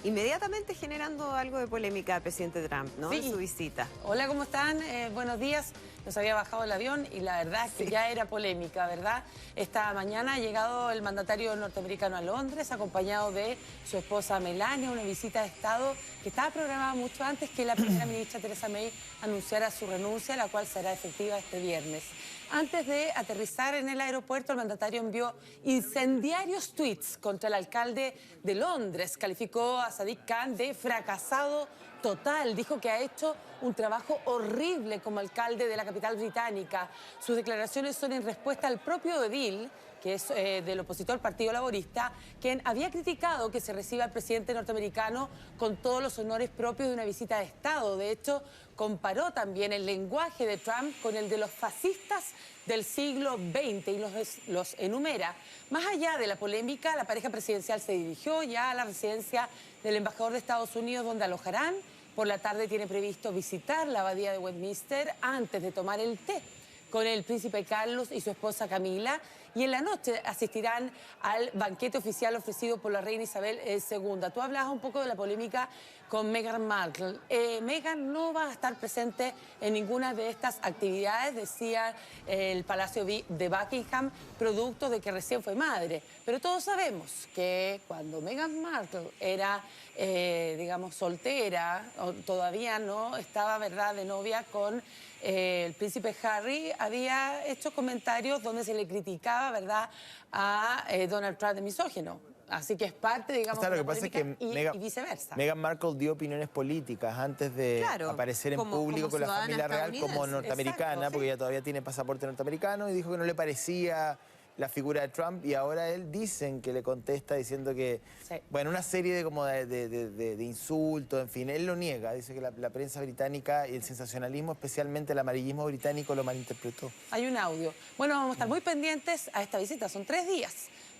inmediatamente generando algo de polémica al presidente Trump, ¿no?, en su visita.
Hola, ¿cómo están? Buenos días. Nos había bajado el avión y la verdad es que ya era polémica, ¿verdad? Esta mañana ha llegado el mandatario norteamericano a Londres, acompañado de su esposa Melania, una visita de Estado que estaba programada mucho antes que la primera ministra Theresa May anunciara su renuncia, la cual será efectiva este viernes. Antes de aterrizar en el aeropuerto, el mandatario envió incendiarios tweets contra el alcalde de Londres. Calificó a Sadiq Khan de fracasado total. Dijo que ha hecho un trabajo horrible como alcalde de la capital británica. Sus declaraciones son en respuesta al propio edil, que es del opositor Partido Laborista, quien había criticado que se reciba al presidente norteamericano con todos los honores propios de una visita de Estado. De hecho, comparó también el lenguaje de Trump con el de los fascistas del siglo XX y los enumera. Más allá de la polémica, la pareja presidencial se dirigió ya a la residencia del embajador de Estados Unidos, donde alojarán. Por la tarde tiene previsto visitar la abadía de Westminster antes de tomar el té con el príncipe Carlos y su esposa Camila, y en la noche asistirán al banquete oficial ofrecido por la reina Isabel II. Tú hablabas un poco de la polémica con Meghan Markle. Meghan no va a estar presente en ninguna de estas actividades, decía el Palacio de Buckingham, producto de que recién fue madre. Pero todos sabemos que cuando Meghan Markle era, digamos, soltera, o todavía no estaba, ¿verdad?, de novia con el príncipe Harry, había hecho comentarios donde se le criticaba, ¿verdad?, a Donald Trump de misógino. Así que es parte, digamos,
Claro,
de
lo que pasa es que
y viceversa.
Meghan Markle dio opiniones políticas antes de aparecer en público con la familia real como norteamericana,
exacto,
porque ella todavía tiene pasaporte norteamericano, y dijo que no le parecía la figura de Trump, y ahora él dicen que le contesta diciendo que, bueno, una serie de como de insultos, en fin, él lo niega, dice que la prensa británica y el sensacionalismo, especialmente el amarillismo británico, lo malinterpretó.
Hay un audio. Bueno, vamos a estar muy pendientes a esta visita, son 3 días,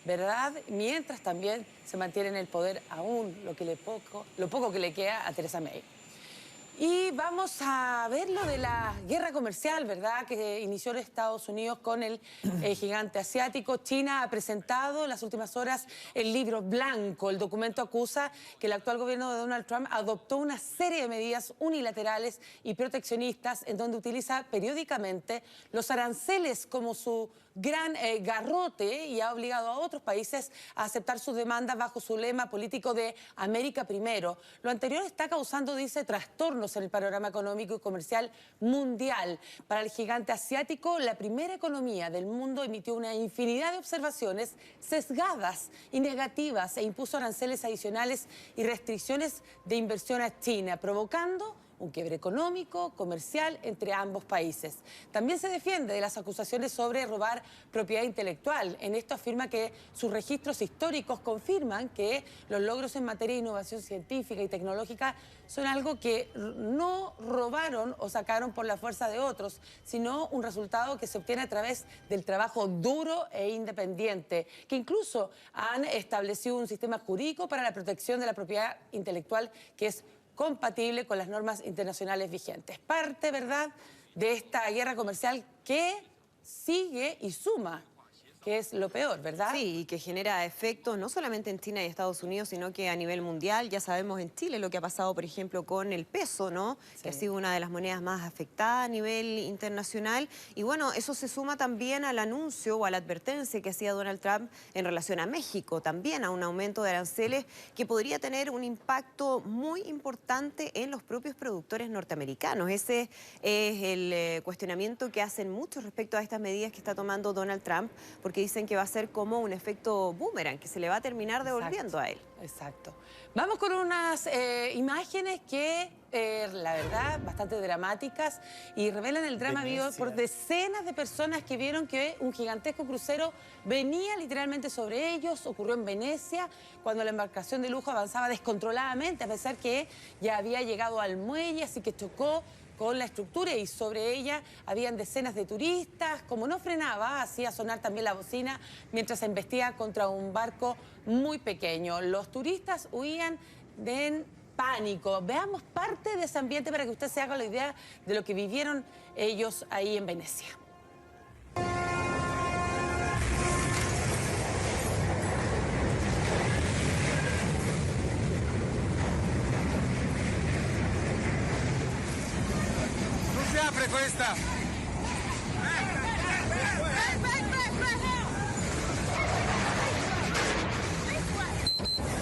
¿verdad? Mientras también se mantiene en el poder aún lo poco que le queda a Theresa May. Y vamos a ver lo de la guerra comercial, ¿verdad?, que inició en Estados Unidos con el gigante asiático. China ha presentado en las últimas horas el libro blanco. El documento acusa que el actual gobierno de Donald Trump adoptó una serie de medidas unilaterales y proteccionistas en donde utiliza periódicamente los aranceles como su gran garrote, y ha obligado a otros países a aceptar sus demandas bajo su lema político de América primero. Lo anterior está causando, dice, trastornos en el panorama económico y comercial mundial. Para el gigante asiático, la primera economía del mundo emitió una infinidad de observaciones sesgadas y negativas e impuso aranceles adicionales y restricciones de inversión a China, provocando un quiebre económico, comercial entre ambos países. También se defiende de las acusaciones sobre robar propiedad intelectual. En esto afirma que sus registros históricos confirman que los logros en materia de innovación científica y tecnológica son algo que no robaron o sacaron por la fuerza de otros, sino un resultado que se obtiene a través del trabajo duro e independiente, que incluso han establecido un sistema jurídico para la protección de la propiedad intelectual que es compatible con las normas internacionales vigentes. Parte, ¿verdad?, de esta guerra comercial que sigue y suma que es lo peor, ¿verdad?
Sí, y que genera efectos no solamente en China y Estados Unidos, sino que a nivel mundial. Ya sabemos en Chile lo que ha pasado, por ejemplo, con el peso, ¿no? Sí. Que ha sido una de las monedas más afectadas a nivel internacional. Y bueno, eso se suma también al anuncio o a la advertencia que hacía Donald Trump en relación a México, también a un aumento de aranceles que podría tener un impacto muy importante en los propios productores norteamericanos. Ese es el cuestionamiento que hacen muchos respecto a estas medidas que está tomando Donald Trump, porque dicen que va a ser como un efecto boomerang, que se le va a terminar devolviendo a él.
Exacto. Vamos con unas imágenes que, la verdad, bastante dramáticas y revelan el drama vivido por decenas de personas que vieron que un gigantesco crucero venía literalmente sobre ellos. Ocurrió en Venecia, cuando la embarcación de lujo avanzaba descontroladamente, a pesar que ya había llegado al muelle, así que chocó con la estructura y sobre ella habían decenas de turistas. Como no frenaba, hacía sonar también la bocina mientras se embestía contra un barco muy pequeño. Los turistas huían en pánico. Veamos parte de ese ambiente para que usted se haga la idea de lo que vivieron ellos ahí en Venecia.
Questa.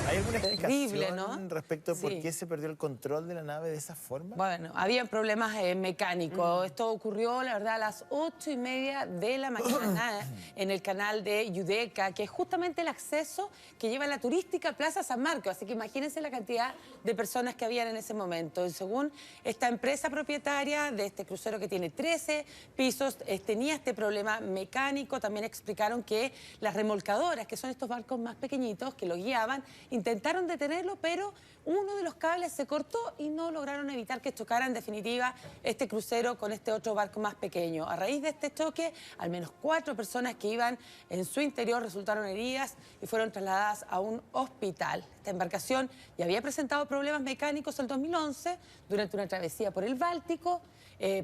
¿Hay alguna explicación
Terrible, ¿no?
respecto a por
Sí.
qué se perdió el control de la nave de esa forma?
Bueno, había problemas mecánicos. Esto ocurrió, la verdad, a las 8:30 de la mañana en el canal de Yudeca, que es justamente el acceso que lleva a la turística Plaza San Marcos. Así que imagínense la cantidad de personas que habían en ese momento. Y según esta empresa propietaria de este crucero que tiene 13 pisos, tenía este problema mecánico. También explicaron que las remolcadoras, que son estos barcos más pequeñitos que lo guiaban, intentaron detenerlo, pero uno de los cables se cortó y no lograron evitar que chocara en definitiva este crucero con este otro barco más pequeño. A raíz de este choque, al menos 4 personas que iban en su interior resultaron heridas y fueron trasladadas a un hospital. Esta embarcación ya había presentado problemas mecánicos el 2011 durante una travesía por el Báltico.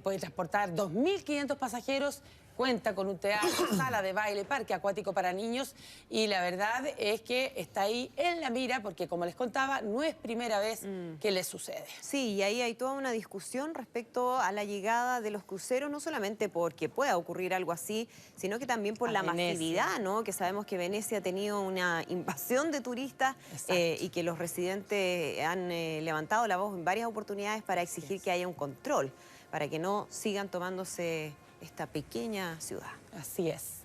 Puede transportar 2.500 pasajeros. Cuenta con un teatro, sala de baile, parque acuático para niños y la verdad es que está ahí en la mira porque, como les contaba, no es primera vez que le sucede.
Sí, y ahí hay toda una discusión respecto a la llegada de los cruceros, no solamente porque pueda ocurrir algo así, sino que también por la masividad, ¿no? Que sabemos que Venecia ha tenido una invasión de turistas y que los residentes han levantado la voz en varias oportunidades para exigir que haya un control, para que no sigan tomándose esta pequeña ciudad.
Así es.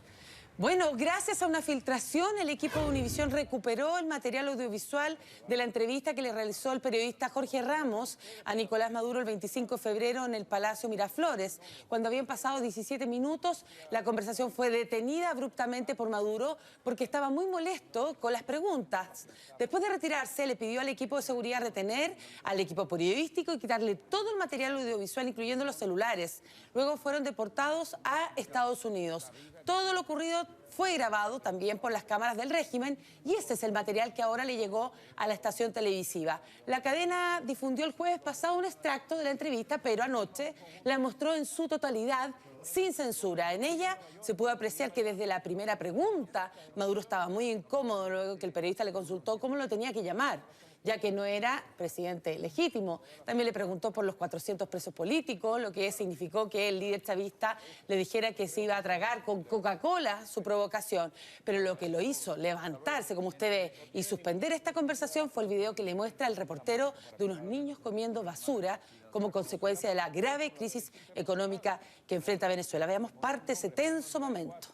Bueno, gracias a una filtración, el equipo de Univisión recuperó el material audiovisual de la entrevista que le realizó el periodista Jorge Ramos a Nicolás Maduro el 25 de febrero en el Palacio Miraflores. Cuando habían pasado 17 minutos, la conversación fue detenida abruptamente por Maduro porque estaba muy molesto con las preguntas. Después de retirarse, le pidió al equipo de seguridad retener al equipo periodístico y quitarle todo el material audiovisual, incluyendo los celulares. Luego fueron deportados a Estados Unidos. Todo lo ocurrido fue grabado también por las cámaras del régimen y ese es el material que ahora le llegó a la estación televisiva. La cadena difundió el jueves pasado un extracto de la entrevista, pero anoche la mostró en su totalidad sin censura. En ella se pudo apreciar que desde la primera pregunta Maduro estaba muy incómodo luego que el periodista le consultó cómo lo tenía que llamar, ya que no era presidente legítimo. También le preguntó por los 400 presos políticos, lo que significó que el líder chavista le dijera que se iba a tragar con Coca-Cola su provocación. Pero lo que lo hizo levantarse, como usted ve, y suspender esta conversación fue el video que le muestra el reportero de unos niños comiendo basura como consecuencia de la grave crisis económica que enfrenta Venezuela. Veamos parte de ese tenso momento.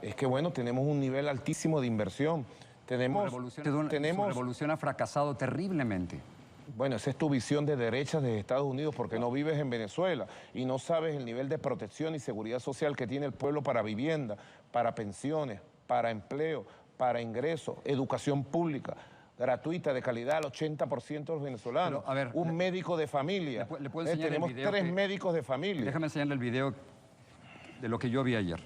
Es que, bueno, tenemos un nivel altísimo de inversión. Su
revolución ha fracasado terriblemente.
Bueno, esa es tu visión de derechas de Estados Unidos porque no vives en Venezuela y no sabes el nivel de protección y seguridad social que tiene el pueblo para vivienda, para pensiones, para empleo, para ingresos, educación pública, gratuita, de calidad, al 80% de los venezolanos.
Pero, a ver,
un médico de familia.
¿Le puedo enseñar
tenemos
el video
3 médicos de familia.
Déjame enseñarle el video de lo que yo vi ayer.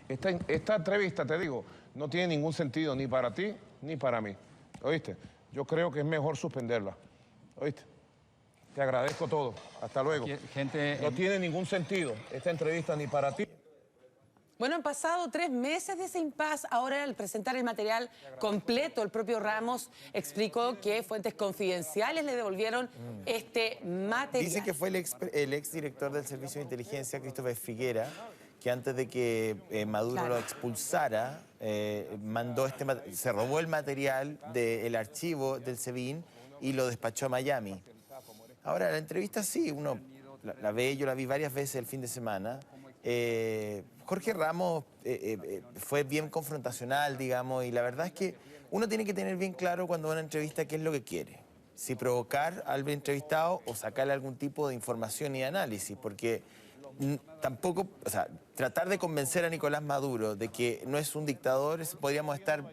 Esta entrevista, te digo, no tiene ningún sentido ni para ti ni para mí. ¿Oíste? Yo creo que es mejor suspenderla. ¿Oíste? Te agradezco todo. Hasta luego. No tiene ningún sentido esta entrevista ni para ti.
Bueno, han pasado 3 meses de ese impasse. Ahora, al presentar el material completo, el propio Ramos explicó que fuentes confidenciales le devolvieron este material.
Dice que fue el ex director del Servicio de Inteligencia, Christopher Figuera, que antes de que Maduro lo expulsara, se robó el material del archivo del SEBIN y lo despachó a Miami. Ahora, la entrevista sí, uno la ve, yo la vi varias veces el fin de semana. Jorge Ramos fue bien confrontacional, digamos, y la verdad es que uno tiene que tener bien claro cuando va a una entrevista qué es lo que quiere. Si provocar al entrevistado o sacarle algún tipo de información y análisis, porque tampoco, o sea, tratar de convencer a Nicolás Maduro de que no es un dictador, podríamos estar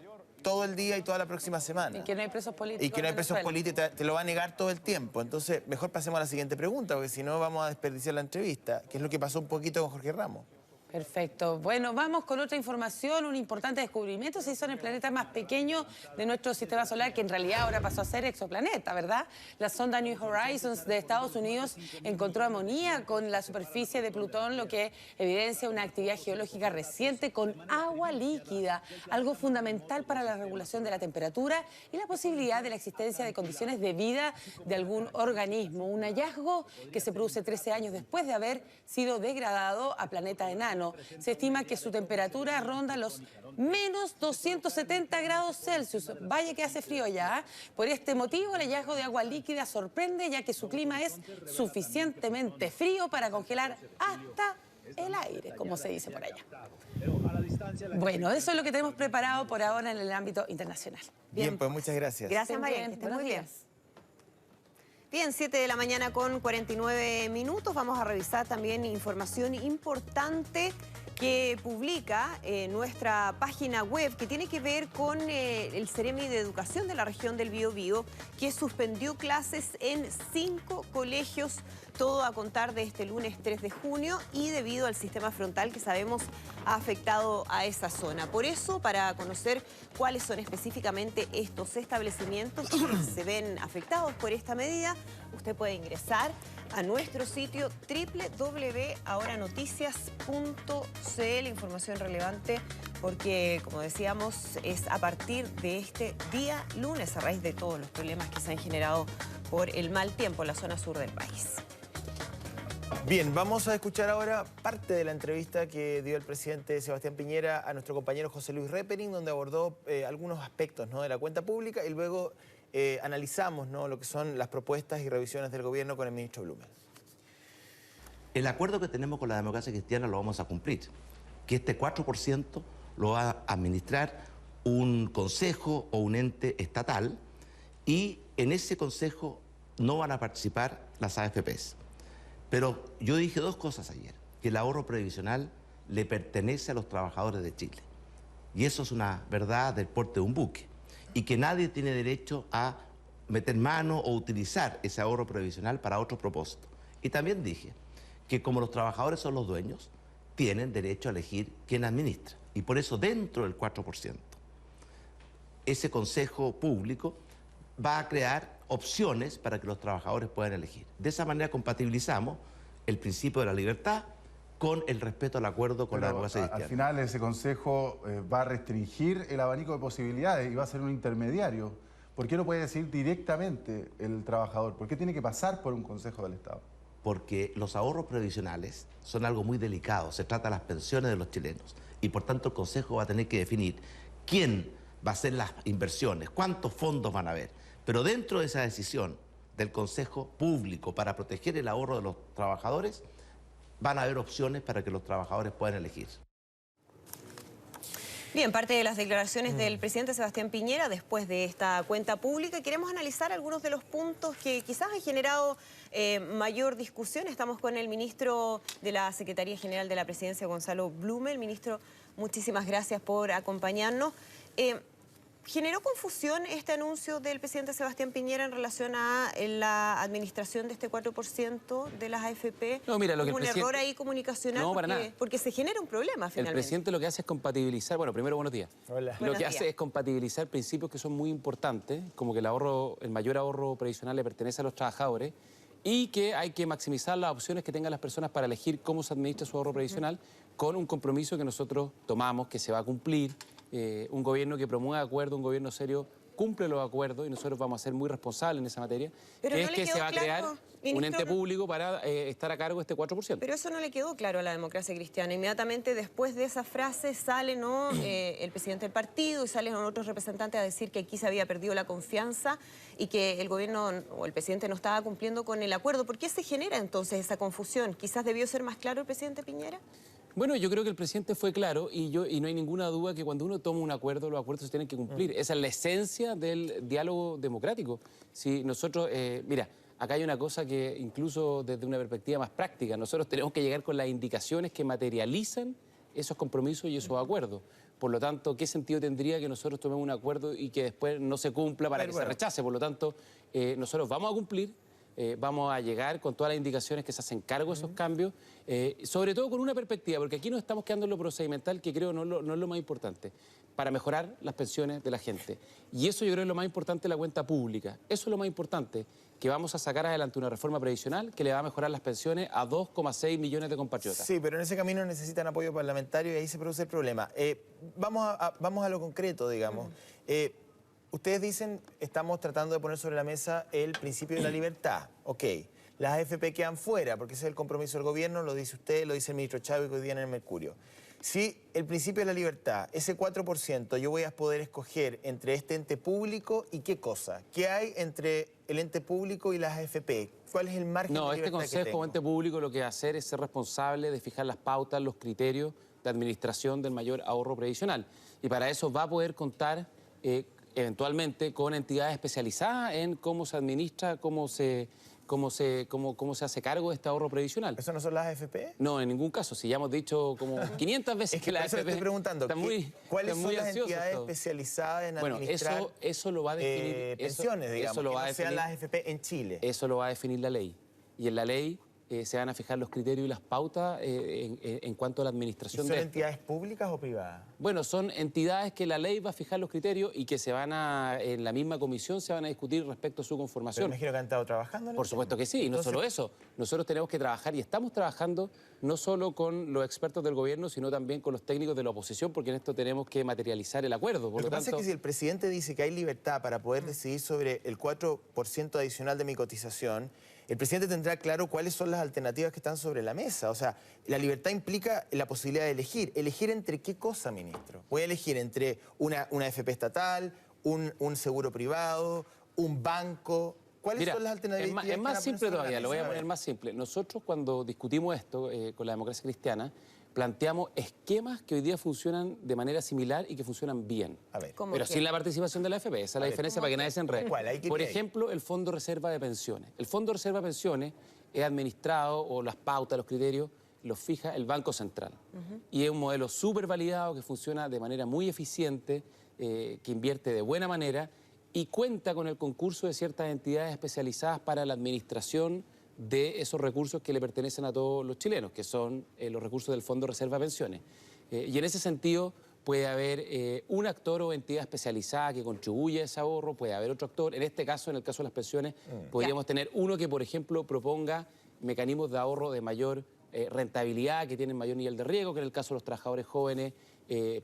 todo el día y toda la próxima semana.
Y que no hay presos políticos.
Y que no hay presos políticos, te lo va a negar todo el tiempo. Entonces, mejor pasemos a la siguiente pregunta, porque si no vamos a desperdiciar la entrevista, que es lo que pasó un poquito con Jorge Ramos.
Perfecto. Bueno, vamos con otra información. Un importante descubrimiento se hizo en el planeta más pequeño de nuestro sistema solar, que en realidad ahora pasó a ser exoplaneta, ¿verdad? La sonda New Horizons de Estados Unidos encontró amoníaco con la superficie de Plutón, lo que evidencia una actividad geológica reciente con agua líquida, algo fundamental para la regulación de la temperatura y la posibilidad de la existencia de condiciones de vida de algún organismo. Un hallazgo que se produce 13 años después de haber sido degradado a planeta enano. Se estima que su temperatura ronda los menos 270 grados Celsius. Vaya que hace frío ya, ¿eh? Por este motivo, el hallazgo de agua líquida sorprende, ya que su clima es suficientemente frío para congelar hasta el aire, como se dice por allá. Bueno, eso es lo que tenemos preparado por ahora en el ámbito internacional.
Bien, pues muchas gracias.
Gracias, María. Que estén muy bien. Bien, 7 de la mañana con 49 minutos. Vamos a revisar también información importante que publica nuestra página web, que tiene que ver con el Ceremi de Educación de la región del Biobío, que suspendió clases en 5 colegios, todo a contar de este lunes 3 de junio, y debido al sistema frontal que sabemos ha afectado a esa zona. Por eso, para conocer cuáles son específicamente estos establecimientos que se ven afectados por esta medida, usted puede ingresar a nuestro sitio www.ahoranoticias.cl. Información relevante porque, como decíamos, es a partir de este día lunes, a raíz de todos los problemas que se han generado por el mal tiempo en la zona sur del país.
Bien, vamos a escuchar ahora parte de la entrevista que dio el presidente Sebastián Piñera a nuestro compañero José Luis Repering, donde abordó algunos aspectos, ¿no?, de la cuenta pública, y luego analizamos, ¿no?, lo que son las propuestas y revisiones del gobierno con el ministro Blumel.
El acuerdo que tenemos con la democracia cristiana lo vamos a cumplir, que este 4% lo va a administrar un consejo o un ente estatal, y en ese consejo no van a participar las AFPs. Pero yo dije 2 cosas ayer: que el ahorro previsional le pertenece a los trabajadores de Chile, y eso es una verdad del porte de un buque, y que nadie tiene derecho a meter mano o utilizar ese ahorro previsional para otro propósito. Y también dije que como los trabajadores son los dueños, tienen derecho a elegir quién administra, y por eso dentro del 4%, ese consejo público va a crear opciones para que los trabajadores puedan elegir. De esa manera compatibilizamos el principio de la libertad con el respeto al acuerdo con la democracia cristiana.
Al final ese consejo va a restringir el abanico de posibilidades y va a ser un intermediario. ¿Por qué no puede decidir directamente el trabajador? ¿Por qué tiene que pasar por un consejo del Estado?
Porque los ahorros previsionales son algo muy delicado, se trata de las pensiones de los chilenos, y por tanto el consejo va a tener que definir quién va a hacer las inversiones, cuántos fondos van a haber. Pero dentro de esa decisión del Consejo Público para proteger el ahorro de los trabajadores, van a haber opciones para que los trabajadores puedan elegir.
Bien, parte de las declaraciones del presidente Sebastián Piñera después de esta cuenta pública. Queremos analizar algunos de los puntos que quizás han generado mayor discusión. Estamos con el ministro de la Secretaría General de la Presidencia, Gonzalo Blumel. Ministro, muchísimas gracias por acompañarnos. ¿Generó confusión este anuncio del presidente Sebastián Piñera en relación a la administración de este 4% de las AFP?
No, mira, lo que
¿Hubo un error ahí comunicacional?
No, para nada.
Porque se genera un problema finalmente.
El presidente lo que hace es compatibilizar, bueno, primero buenos días.
Hola.
Lo que hace es compatibilizar principios que son muy importantes, como que el mayor ahorro previsional le pertenece a los trabajadores, y que hay que maximizar las opciones que tengan las personas para elegir cómo se administra su ahorro previsional con un compromiso que nosotros tomamos, que se va a cumplir. Un gobierno que promueva acuerdos, un gobierno serio, cumple los acuerdos y nosotros vamos a ser muy responsables en esa materia,
Pero
que
no
es
le
que se
quedó
va a
claro,
crear un
ministro,
ente público para estar a cargo de este 4%.
Pero eso no le quedó claro a la democracia cristiana. Inmediatamente después de esa frase sale el presidente del partido y salen otros representantes a decir que aquí se había perdido la confianza y que el gobierno o el presidente no estaba cumpliendo con el acuerdo. ¿Por qué se genera entonces esa confusión? ¿Quizás debió ser más claro el presidente Piñera?
Bueno, yo creo que el presidente fue claro y no hay ninguna duda que cuando uno toma un acuerdo, los acuerdos se tienen que cumplir. Esa es la esencia del diálogo democrático. Si nosotros, mira, acá hay una cosa que incluso desde una perspectiva más práctica, nosotros tenemos que llegar con las indicaciones que materializan esos compromisos y esos acuerdos. Por lo tanto, ¿qué sentido tendría que nosotros tomemos un acuerdo y que después no se cumpla para que se rechace? Por lo tanto, nosotros vamos a cumplir. Vamos a llegar con todas las indicaciones que se hacen cargo de esos cambios, sobre todo con una perspectiva, porque aquí nos estamos quedando en lo procedimental, que creo no es lo más importante, para mejorar las pensiones de la gente. Y eso yo creo es lo más importante de la cuenta pública. Eso es lo más importante, que vamos a sacar adelante una reforma previsional que le va a mejorar las pensiones a 2,6 millones de compatriotas.
Sí, pero en ese camino necesitan apoyo parlamentario y ahí se produce el problema. Vamos a lo concreto, digamos. Ustedes dicen, estamos tratando de poner sobre la mesa el principio de la libertad. Ok, las AFP quedan fuera, porque ese es el compromiso del gobierno, lo dice usted, lo dice el ministro Chávez hoy día en el Mercurio. Si el principio de la libertad, ese 4%, yo voy a poder escoger entre este ente público y qué cosa. ¿Qué hay entre el ente público y las AFP? ¿Cuál es el margen de libertad que tengo?
No, este consejo o ente público lo que va a hacer es ser responsable de fijar las pautas, los criterios de administración del mayor ahorro previsional. Y para eso va a poder contar eventualmente con entidades especializadas en cómo se administra, cómo se hace cargo de este ahorro previsional.
¿Eso no son las AFP?
No, en ningún caso. Si ya hemos dicho como 500 veces
es que las AFP... estoy preguntando, ¿cuáles son las entidades especializadas en administrar
eso lo va a definir,
pensiones, digamos, que no sean las AFP en Chile?
Eso lo va a definir la ley. Y en la ley se van a fijar los criterios y las pautas en cuanto a la administración de esto.
¿Son entidades públicas o privadas?
Bueno, son entidades que la ley va a fijar los criterios y que en la misma comisión se van a discutir respecto a su conformación.
Pero me imagino que han estado trabajando en
Por supuesto que sí, y no solo eso. Nosotros tenemos que trabajar y estamos trabajando no solo con los expertos del gobierno, sino también con los técnicos de la oposición, porque en esto tenemos que materializar el acuerdo.
Lo que pasa es que si el presidente dice que hay libertad para poder decidir sobre el 4% adicional de mi cotización, el presidente tendrá claro cuáles son las alternativas que están sobre la mesa. O sea, la libertad implica la posibilidad de elegir. ¿Elegir entre qué cosa, ministro? Voy a elegir entre una AFP estatal, un seguro privado, un banco. ¿Cuáles son las alternativas?
Es más simple todavía, lo voy a poner más simple. Nosotros cuando discutimos esto con la democracia cristiana, planteamos esquemas que hoy día funcionan de manera similar y que funcionan bien. Pero sin la participación de la AFP. Esa es la diferencia para que nadie se enrede. Por ejemplo, el Fondo Reserva de Pensiones. El Fondo Reserva de Pensiones es administrado, o las pautas, los criterios, los fija el Banco Central. Y es un modelo súper validado que funciona de manera muy eficiente, que invierte de buena manera y cuenta con el concurso de ciertas entidades especializadas para la administración de esos recursos que le pertenecen a todos los chilenos, que son los recursos del Fondo Reserva de Pensiones. Y en ese sentido puede haber un actor o entidad especializada que contribuye a ese ahorro, puede haber otro actor. En este caso, en el caso de las pensiones, podríamos tener uno que, por ejemplo, proponga mecanismos de ahorro de mayor rentabilidad, que tienen mayor nivel de riesgo, que en el caso de los trabajadores jóvenes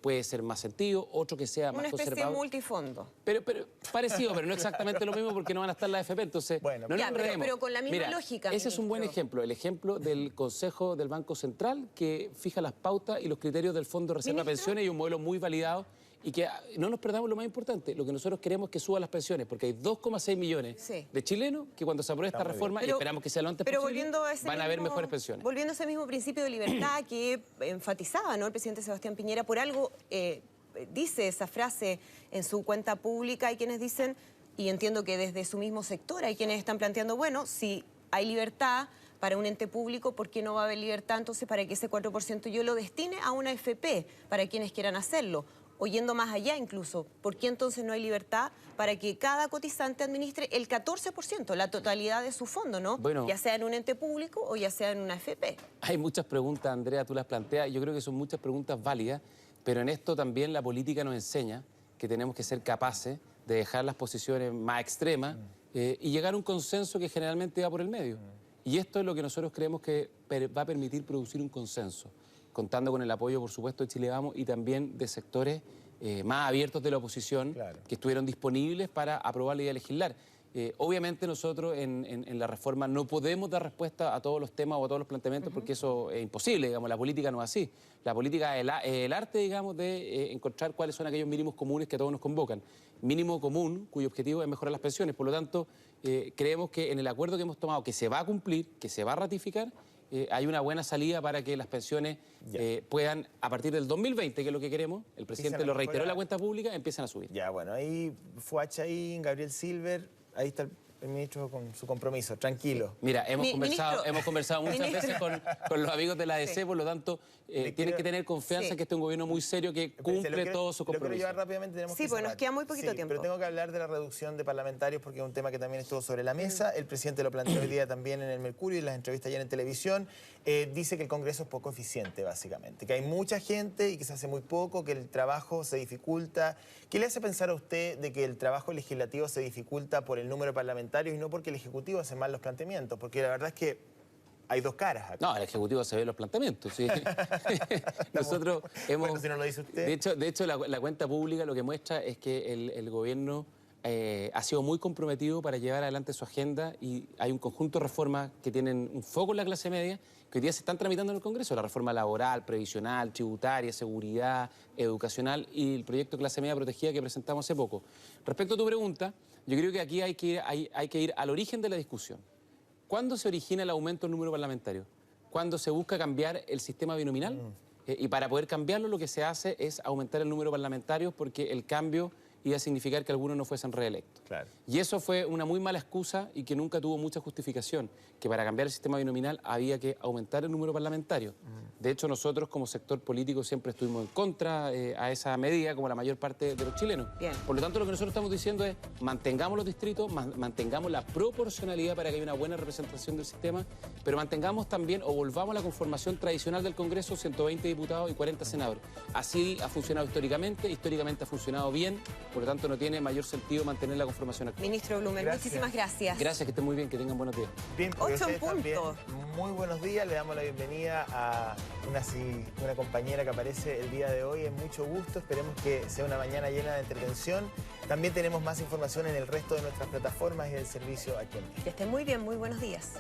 puede ser más sentido, otro que sea más conservador.
Una especie de multifondo.
Pero parecido, pero no exactamente lo mismo porque no van a estar las AFP, entonces no nos enredemos.
Pero con la misma
Mira,
lógica,
ese es un buen ejemplo, el ejemplo del Consejo del Banco Central que fija las pautas y los criterios del Fondo de Reserva de Pensiones y un modelo muy validado. Y que no nos perdamos lo más importante, lo que nosotros queremos es que suban las pensiones, porque hay 2,6 millones de chilenos que cuando se apruebe esta reforma, y esperamos que sea lo antes posible, van a haber mejores pensiones.
Volviendo a ese mismo principio de libertad que enfatizaba, ¿no?, el presidente Sebastián Piñera, por algo dice esa frase en su cuenta pública. Hay quienes dicen, y entiendo que desde su mismo sector hay quienes están planteando, bueno, si hay libertad para un ente público, ¿por qué no va a haber libertad entonces para que ese 4% yo lo destine a una AFP para quienes quieran hacerlo? O yendo más allá incluso, ¿por qué entonces no hay libertad para que cada cotizante administre el 14%, la totalidad de su fondo, ¿no?
Bueno,
ya sea en un ente público o ya sea en una AFP.
Hay muchas preguntas, Andrea, tú las planteas, yo creo que son muchas preguntas válidas, pero en esto también la política nos enseña que tenemos que ser capaces de dejar las posiciones más extremas y llegar a un consenso que generalmente va por el medio. Y esto es lo que nosotros creemos que va a permitir producir un consenso, contando con el apoyo, por supuesto, de Chile Vamos y también de sectores más abiertos de la oposición, que estuvieron disponibles para aprobar la idea de legislar. Obviamente nosotros en la reforma no podemos dar respuesta a todos los temas o a todos los planteamientos porque eso es imposible, digamos, la política no es así. La política es el arte, digamos, de encontrar cuáles son aquellos mínimos comunes que a todos nos convocan. Mínimo común cuyo objetivo es mejorar las pensiones. Por lo tanto, creemos que en el acuerdo que hemos tomado, que se va a cumplir, que se va a ratificar, hay una buena salida para que las pensiones puedan, a partir del 2020, que es lo que queremos, el presidente lo reiteró en la cuenta pública, empiezan a subir.
Ya, bueno, ahí Fuachaín, Gabriel Silver, ahí está el ministro con su compromiso, tranquilo.
Mira, hemos conversado muchas veces con los amigos de la ADC, por lo tanto, tienen que tener confianza en que este es un gobierno muy serio que cumple todos sus compromisos.
Lo quiero llevar rápidamente, tenemos que
pues nos queda muy poquito tiempo.
Pero tengo que hablar de la reducción de parlamentarios porque es un tema que también estuvo sobre la mesa. El presidente lo planteó hoy día también en el Mercurio y en las entrevistas ayer en televisión. Dice que el Congreso es poco eficiente, básicamente, que hay mucha gente y que se hace muy poco, que el trabajo se dificulta. ¿Qué le hace pensar a usted de que el trabajo legislativo se dificulta por el número de parlamentarios y no porque el Ejecutivo hace mal los planteamientos? Porque la verdad es que hay dos caras acá.
No, el Ejecutivo se ve los planteamientos, sí. Nosotros hemos...
Bueno, si no lo dice usted.
De hecho la cuenta pública lo que muestra es que el gobierno ha sido muy comprometido para llevar adelante su agenda y hay un conjunto de reformas que tienen un foco en la clase media que hoy día se están tramitando en el Congreso. La reforma laboral, previsional, tributaria, seguridad, educacional y el proyecto Clase Media Protegida que presentamos hace poco. Respecto a tu pregunta, yo creo que aquí hay que ir al origen de la discusión. ¿Cuándo se origina el aumento del número parlamentario? ¿Cuándo se busca cambiar el sistema binominal? Y para poder cambiarlo lo que se hace es aumentar el número de parlamentarios porque el cambio iba a significar que algunos no fuesen reelectos.
Claro.
Y eso fue una muy mala excusa y que nunca tuvo mucha justificación, que para cambiar el sistema binominal había que aumentar el número parlamentario. De hecho, nosotros como sector político siempre estuvimos en contra a esa medida, como la mayor parte de los chilenos.
Bien.
Por lo tanto, lo que nosotros estamos diciendo es mantengamos los distritos, mantengamos la proporcionalidad para que haya una buena representación del sistema, pero mantengamos también o volvamos a la conformación tradicional del Congreso, 120 diputados y 40 senadores. Así ha funcionado históricamente ha funcionado bien. Por lo tanto, no tiene mayor sentido mantener la conformación actual.
Ministro Blumen, muchísimas gracias.
Gracias, que estén muy bien, que tengan buenos días.
Bien,
8 en punto.
Muy buenos días, le damos la bienvenida a una compañera que aparece el día de hoy. Es mucho gusto, esperemos que sea una mañana llena de entretención. También tenemos más información en el resto de nuestras plataformas y del servicio aquí en México.
Que estén muy bien, muy buenos días.